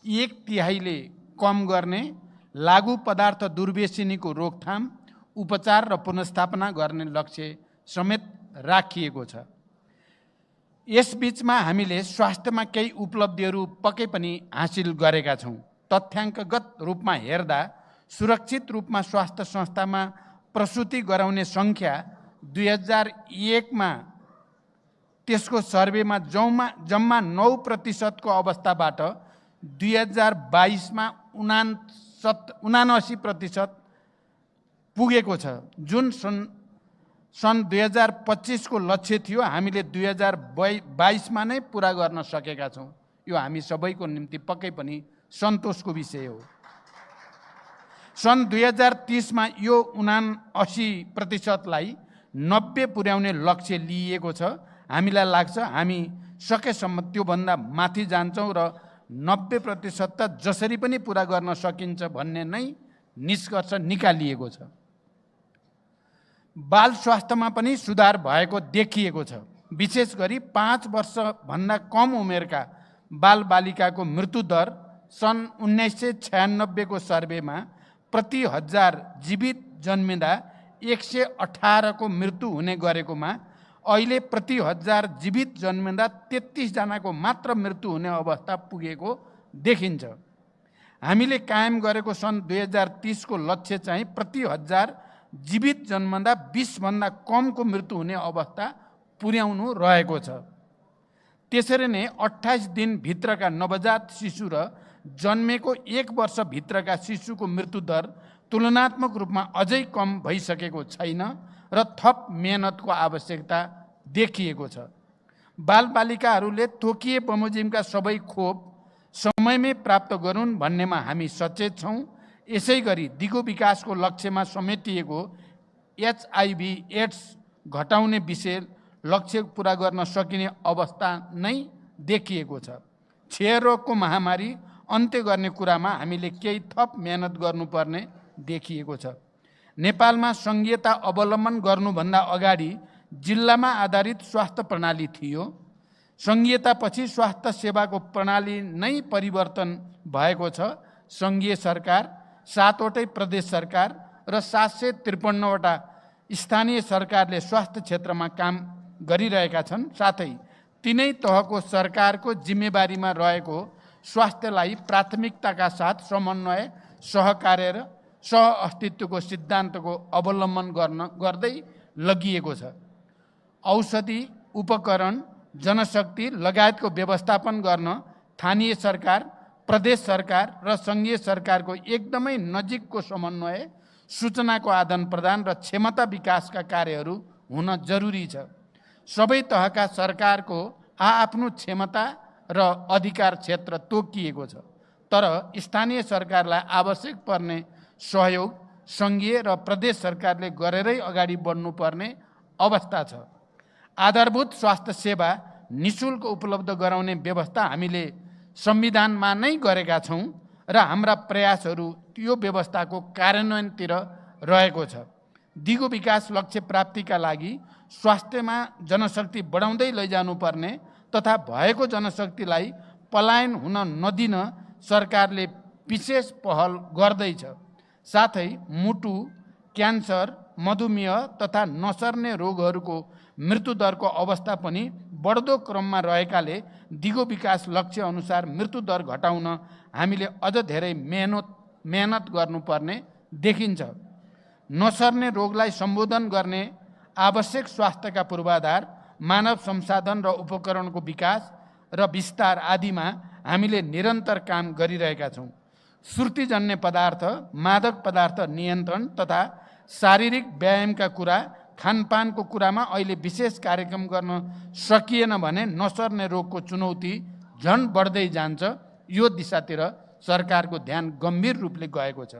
1/3 कम गर्ने, लागू पदार्थ दुर्व्यसनीको रोकथाम, उपचार र पुनर्स्थापना गर्ने लक्ष्य समेत राखिएको छ। यसबीचमा हामीले स्वास्थ्यमा केही उपलब्धिहरू पक्कै पनि हासिल गरेका छौँ। तथ्याङ्कगत रूपमा हेर्दा सुरक्षित रूपमा स्वास्थ्य संस्थामा प्रसुति गराउने सङ्ख्या 2001 मा त्यसको सर्वेमा जम्मा 9% को अवस्थाबाट 2022 मा 79% पुगेको छ, जुन सन् 2025 को लक्ष्य थियो। हामीले 2022 मा नै पुरा गर्न सकेका छौँ। यो हामी सबैको निम्ति पक्कै पनि सन्तोषको विषय हो। सन् 2030 मा यो 79% लाई 90 पुर्याउने लक्ष्य लिइएको छ। हामीलाई लाग्छ हामी सकेसम्म त्योभन्दा माथि जान्छौँ र 90% त जसरी पनि पुरा गर्न सकिन्छ भन्ने नै निष्कर्ष निकालिएको छ। बाल स्वास्थ्यमा पनि सुधार भएको देखिएको छ। विशेष गरी 5 वर्षभन्दा कम उमेरका बालबालिकाको मृत्यु दर सन् 1996 को सर्वेमा प्रति 1000 जीवित जन्मिँदा 118 को मृत्यु हुने गरेकोमा अहिले प्रति 1000 जीवित जन्मिँदा 33 जनाको मात्र मृत्यु हुने अवस्था पुगेको देखिन्छ। हामीले कायम गरेको सन् 2030 को लक्ष्य चाहिँ प्रति 1000 जीवित जन्मदा 20 भन्दा कमको मृत्यु हुने अवस्था पुर्याउनु रहेको छ। त्यसरी नै 28 दिन भित्रका नवजात शिशु र जन्मेको 1 वर्ष भित्रका शिशुको मृत्यु दर तुलनात्मक रूपमा अझै कम भइसकेको छैन र थप मेहनतको आवश्यकता देखिएको छ। बालबालिकाहरूले तोकिए बमोजिमका सबै खोप समयमै प्राप्त गरून् भन्नेमा हामी सचेत छौँ। यसै गरी दिगो विकासको लक्ष्यमा समेटिएको HIV/AIDS घटाउने विषय लक्ष्य पुरा गर्न सकिने अवस्था नै देखिएको छ। क्षयरोगको महामारी अन्त्य गर्ने कुरामा हामीले केही थप मेहनत गर्नुपर्ने देखिएको छ। नेपालमा संघीयता अवलम्बन गर्नुभन्दा अगाडि जिल्लामा आधारित स्वास्थ्य प्रणाली थियो। संघीयतापछि स्वास्थ्य सेवाको प्रणाली नै परिवर्तन भएको छ। संघीय सरकार, 7वटै प्रदेश सरकार र 753वटा स्थानीय सरकारले स्वास्थ्य क्षेत्रमा काम गरिरहेका छन्। साथै तिनै तहको सरकारको जिम्मेवारीमा रहेको स्वास्थ्यलाई प्राथमिकताका साथ समन्वय, सहकार्य र सहअस्तित्वको सिद्धान्तको अवलम्बन गर्दै लगिएको छ। औषधि, उपकरण, जनशक्ति लगायतको व्यवस्थापन गर्न स्थानीय सरकार, प्रदेश सरकार र संघीय सरकारको एकदमै नजिकको समन्वय, सूचनाको आदान प्रदान र क्षमता विकासका कार्यहरू हुन जरुरी छ। सबै तहका सरकारको आफ्नो क्षमता र अधिकार क्षेत्र तोकिएको छ, तर स्थानीय सरकारलाई आवश्यक पर्ने सहयोग संघीय र प्रदेश सरकारले गरेरै अगाडि बढ्नुपर्ने अवस्था छ। आधारभूत स्वास्थ्य सेवा निःशुल्क उपलब्ध गराउने व्यवस्था हामीले संविधानमा नै गरेका छौँ र हाम्रा प्रयासहरू त्यो व्यवस्थाको कार्यान्वयनतिर रहेको छ। दिगो विकास लक्ष्य प्राप्तिका लागि स्वास्थ्यमा जनशक्ति बढाउँदै लैजानुपर्ने तथा भएको जनशक्तिलाई पलायन हुन नदिन सरकारले विशेष पहल गर्दैछ। साथै मुटु, क्यान्सर, मधुमेह तथा नसर्ने रोगहरूको मृत्युदरको अवस्था पनि बढ्दो क्रममा रहेकाले दिगो विकास लक्ष्य अनुसार मृत्युदर घटाउन हामीले अझ धेरै मेहनत गर्नुपर्ने देखिन्छ। नसर्ने रोगलाई सम्बोधन गर्ने आवश्यक स्वास्थ्यका पूर्वाधार, मानव संसाधन र उपकरणको विकास र विस्तार आदिमा हामीले निरन्तर काम गरिरहेका छौँ। सुर्तीजन्य पदार्थ, मादक पदार्थ नियन्त्रण तथा शारीरिक व्यायामका कुरा, खानपानको कुरामा अहिले विशेष कार्यक्रम गर्न सकिएन भने नसर्ने रोगको चुनौती झन बढ्दै जान्छ। यो दिशातिर सरकारको ध्यान गम्भीर रूपले गएको छ।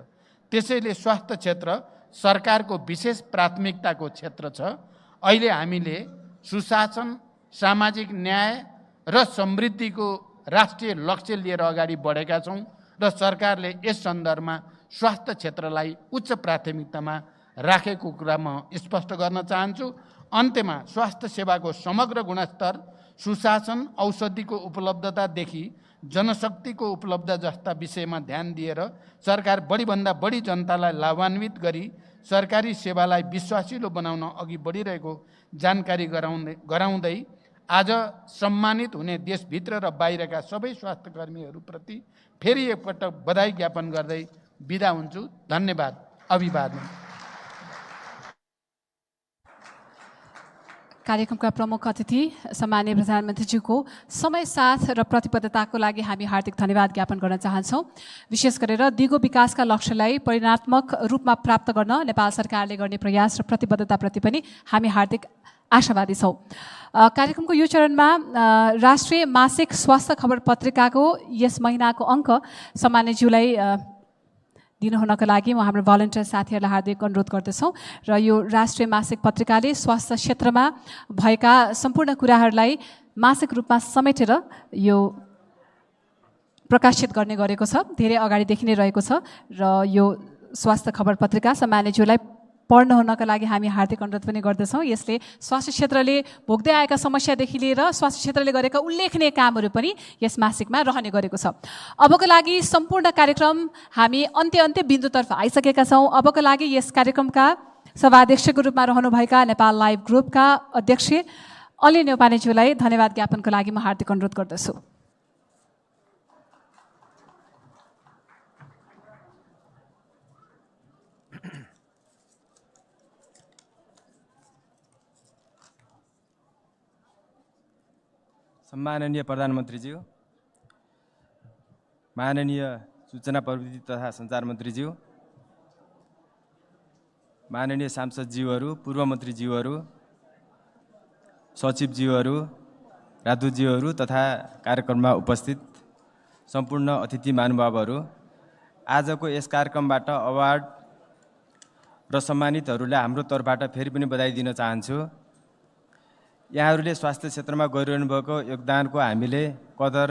त्यसैले स्वास्थ्य क्षेत्र सरकारको विशेष प्राथमिकताको क्षेत्र छ। अहिले हामीले सुशासन, सामाजिक न्याय र समृद्धिको राष्ट्रिय लक्ष्य लिएर अगाडि बढेका छौँ र सरकारले यस सन्दर्भमा स्वास्थ्य क्षेत्रलाई उच्च प्राथमिकतामा राखेको कुरा म स्पष्ट गर्न चाहन्छु। अन्त्यमा स्वास्थ्य सेवाको समग्र गुणस्तर, सुशासन, औषधिको उपलब्धतादेखि जनशक्तिको उपलब्धता जस्ता विषयमा ध्यान दिएर सरकार बढीभन्दा बढी जनतालाई लाभान्वित गरी सरकारी सेवालाई विश्वासिलो बनाउन अघि बढिरहेको जानकारी गराउँदै आज सम्मानित हुने देशभित्र र बाहिरका सबै स्वास्थ्य कर्मीहरूप्रति फेरि एकपटक बधाई ज्ञापन गर्दै बिदा हुन्छु। धन्यवाद। अभिवादन। कार्यक्रमका प्रमुख अतिथि सम्माननीय प्रधानमन्त्रीज्यूको समय, साथ र प्रतिबद्धताको लागि हामी हार्दिक धन्यवाद ज्ञापन गर्न चाहन्छौँ। विशेष गरेर दिगो विकासका लक्ष्यलाई परिणात्मक रूपमा प्राप्त गर्न नेपाल सरकारले गर्ने प्रयास र प्रतिबद्धताप्रति पनि हामी हार्दिक आशावादी छौँ। कार्यक्रमको यो चरणमा राष्ट्रिय मासिक स्वास्थ्य खबर पत्रिकाको यस महिनाको अङ्क सम्माननीयज्यूलाई दिनुहुनको लागि म हाम्रो भलन्टियर साथीहरूलाई हार्दिक अनुरोध गर्दछौँ र यो राष्ट्रिय मासिक पत्रिकाले स्वास्थ्य क्षेत्रमा भएका सम्पूर्ण कुराहरूलाई मासिक रूपमा समेटेर यो प्रकाशित गर्ने गरेको छ। धेरै अगाडिदेखि नै रहेको छ र यो स्वास्थ्य खबर पत्रिका सम्माननीयज्यूलाई पढ्न हुनका लागि हामी हार्दिक अनुरोध पनि गर्दछौँ। यसले स्वास्थ्य क्षेत्रले भोग्दै आएका समस्यादेखि लिएर स्वास्थ्य क्षेत्रले गरेका उल्लेखनीय कामहरू पनि यस मासिकमा रहने गरेको छ। अबको लागि सम्पूर्ण कार्यक्रम हामी अन्त्य बिन्दुतर्फ आइसकेका छौँ। अबको लागि यस कार्यक्रमका सभाध्यक्षको रूपमा रहनुभएका नेपाल लाइभ ग्रुपका अध्यक्ष अली न्यौपानेज्यूलाई धन्यवाद ज्ञापनको लागि म हार्दिक अनुरोध गर्दछु। सम्माननीय प्रधानमन्त्रीज्यू, माननीय सूचना प्रविधि तथा सञ्चार मन्त्रीज्यू, माननीय सांसदज्यूहरू, पूर्व मन्त्रीज्यूहरू, सचिवज्यूहरू, राजदूतज्यूहरू तथा कार्यक्रममा उपस्थित सम्पूर्ण अतिथि महानुभावहरू, आजको यस कार्यक्रमबाट अवार्ड र सम्मानितहरूलाई हाम्रो तर्फबाट फेरि पनि बधाई दिन चाहन्छु। यहाँहरूले स्वास्थ्य क्षेत्रमा गरिरहनु भएको योगदानको हामीले कदर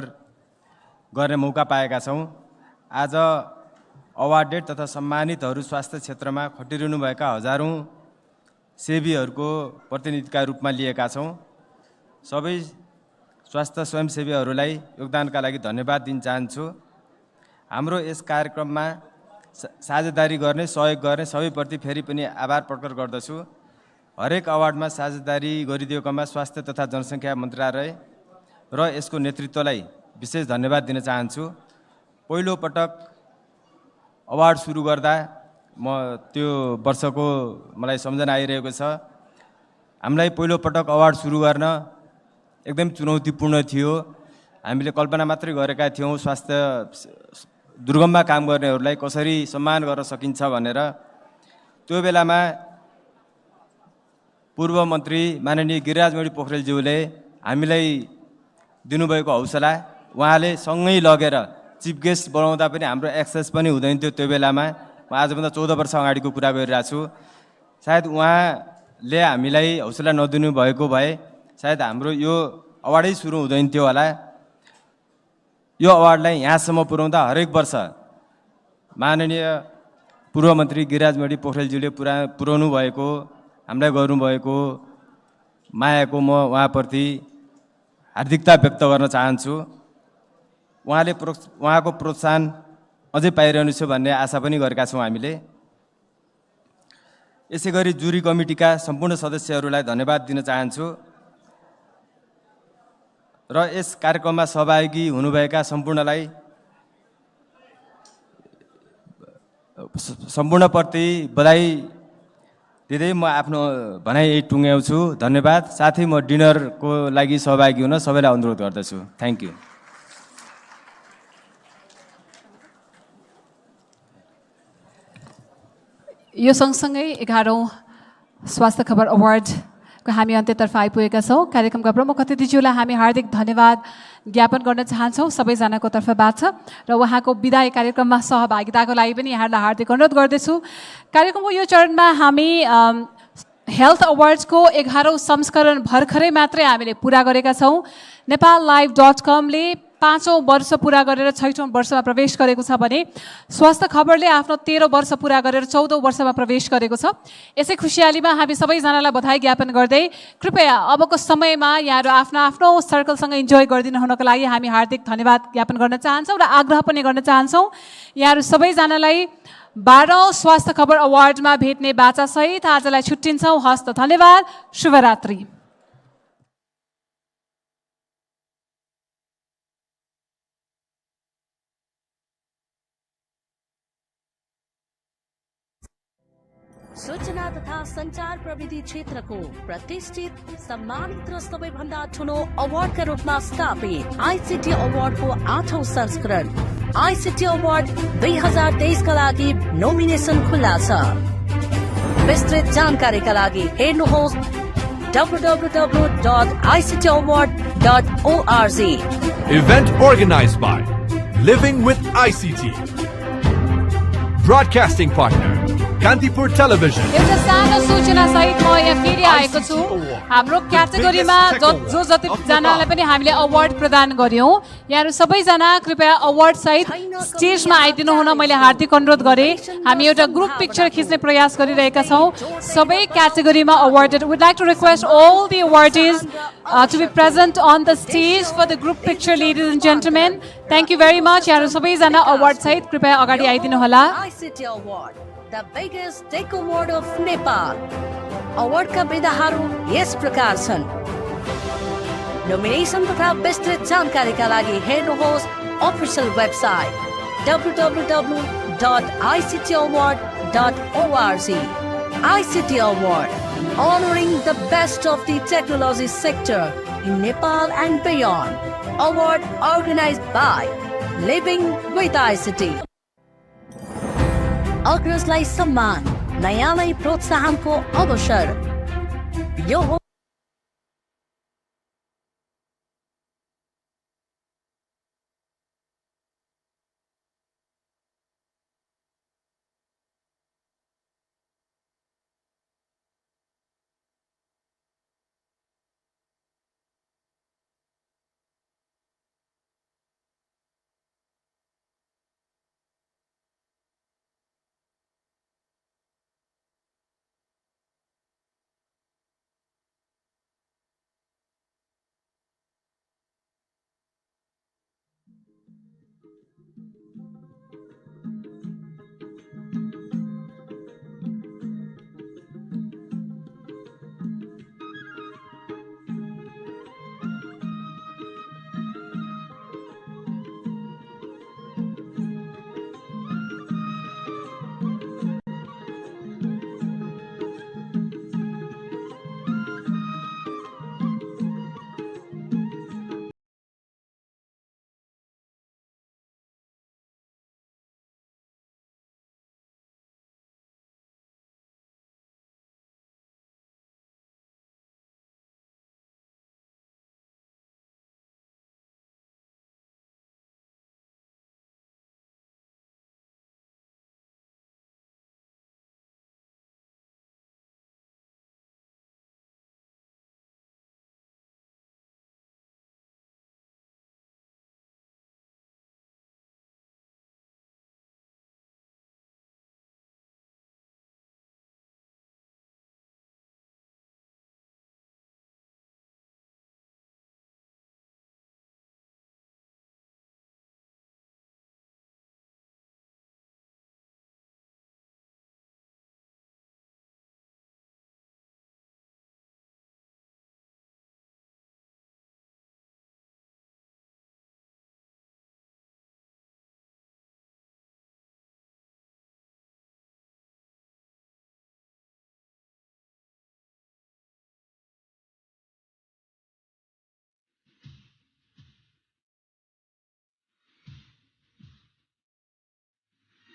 गर्ने मौका पाएका छौँ। आज अवार्डेड तथा सम्मानितहरू स्वास्थ्य क्षेत्रमा खटिरहनुभएका हजारौँ सेवीहरूको प्रतिनिधिका रूपमा लिएका छौँ। सबै स्वास्थ्य स्वयंसेवीहरूलाई योगदानका लागि धन्यवाद दिन चाहन्छु। हाम्रो यस कार्यक्रममा साझेदारी गर्ने, सहयोग गर्ने सबैप्रति फेरि पनि आभार प्रकट गर्दछु। हरेक अवार्डमा साझेदारी गरिदिएकोमा स्वास्थ्य तथा जनसङ्ख्या मन्त्रालय र यसको नेतृत्वलाई विशेष धन्यवाद दिन चाहन्छु। पहिलो पटक अवार्ड सुरु गर्दा म त्यो वर्षको मलाई सम्झना आइरहेको छ। हामीलाई पहिलो पटक अवार्ड सुरु गर्न एकदम चुनौतीपूर्ण थियो। हामीले कल्पना मात्रै गरेका थियौँ स्वास्थ्य दुर्गममा काम गर्नेहरूलाई कसरी सम्मान गर्न सकिन्छ भनेर। त्यो बेलामा पूर्व मन्त्री माननीय गिरिराजमणि पोखरेलज्यूले हामीलाई दिनुभएको हौसला, उहाँले सँगै लगेर चिफ गेस्ट बनाउँदा पनि हाम्रो एक्सेस पनि हुँदैन थियो त्यो बेलामा। म आजभन्दा 14 वर्ष अगाडिको कुरा गरिरहेको छु। सायद उहाँले हामीलाई हौसला नदिनु भएको भए सायद हाम्रो यो अवार्डै सुरु हुँदैन थियो होला। यो अवार्डलाई यहाँसम्म पुर्याउँदा हरेक वर्ष माननीय पूर्व मन्त्री गिरिराजमणि पोखरेलज्यूले पुर्याउनु भएको, हामीलाई गर्नुभएको मायाको म उहाँप्रति हार्दिकता व्यक्त गर्न चाहन्छु। उहाँको प्रोत्साहन अझै पाइरहनु छ भन्ने आशा पनि गरेका छौँ हामीले। यसै गरी जुरी कमिटीका सम्पूर्ण सदस्यहरूलाई धन्यवाद दिन चाहन्छु र यस कार्यक्रममा सहभागी हुनुभएका सम्पूर्णप्रति बधाई दिँदै म आफ्नो भनाइ यही टुङ्ग्याउँछु। धन्यवाद। साथै म डिनरको लागि सहभागी हुन सबैलाई अनुरोध गर्दछु। Thank you. यो सँगसँगै 11औं स्वास्थ्य खबर अवार्डको हामी अन्त्यतर्फ आइपुगेका छौँ। कार्यक्रमका प्रमुख अतिथिज्यूलाई हामी हार्दिक धन्यवाद ज्ञापन गर्न चाहन्छौँ सबैजनाको तर्फबाट र उहाँको विदाय कार्यक्रममा सहभागिताको लागि पनि यहाँहरूलाई हार्दिक अनुरोध गर्दछु। कार्यक्रमको यो चरणमा हामी हेल्थ अवार्ड्सको 11औं संस्करण भर्खरै मात्रै हामीले पुरा गरेका छौँ। नेपाललाइभ.कमले 5औं वर्ष पुरा गरेर 6औं वर्षमा प्रवेश गरेको छ भने स्वास्थ्य खबरले आफ्नो 13औं वर्ष पुरा गरेर 14औं वर्षमा प्रवेश गरेको छ। यसै खुसियालीमा हामी सबैजनालाई बधाई ज्ञापन गर्दै कृपया अबको समयमा यहाँहरू आफ्नो आफ्नो सर्कलसँग इन्जोय गरिदिनु हुनको लागि हामी हार्दिक धन्यवाद ज्ञापन गर्न चाहन्छौँ र आग्रह पनि गर्न चाहन्छौँ यहाँहरू सबैजनालाई 12औं स्वास्थ्य खबर अवार्डमा भेट्ने बाचासहित आजलाई छुट्टिन्छौँ। हस्त धन्यवाद। शुभरात्रि। सूचना तथा संचार प्रविधि क्षेत्रको प्रतिष्ठित सम्मानित र सबैभन्दा ठुलो अवार्डका रूपमा स्थापित आईसीटी अवार्डको 8औं संस्करण आईसीटी अवार्ड 2023 का लागि नोमिनेसन खुल्ला छ। विस्तृत जानकारीका लागि हेर्नुहोस् www.ictaward.org. Event organized by Living with ICT. Broadcasting partner Kantipur Television. एउटा सानो सूचना सहित म यहाँ फेरि आएको छु। हाम्रो क्याटेगोरीमा जति जनालाई पनि हामीले अवार्ड प्रदान गर्यौं। यहाँहरू सबैजना कृपया अवार्ड सहित स्टेजमा आइदिनु हुन मैले हार्दिक अनुरोध गरेँ। हामी एउटा ग्रुप पिक्चर खिच्ने प्रयास गरिरहेका छौं। सबै क्याटेगोरीमा awarded. Would like to request all the awardees to be present on the stage for the group picture, ladies and gentlemen. Thank you very much. यहाँहरू सबैजना अवार्ड सहित कृपया अगाडि आइदिनु होला। ICT Award, the biggest tech award of Nepal. Award का विधाहरू यस प्रकार छन्। नोमिनेसन तथा विस्तृत जानकारीका लागि हेर्नुहोस् official website www.ictaward.org. ICT Award, honoring the best of the technology sector in Nepal and beyond. Award organized by Living with ICT. अग्रजलाई सम्मान, नयाँलाई प्रोत्साहनको अवसर। यो हो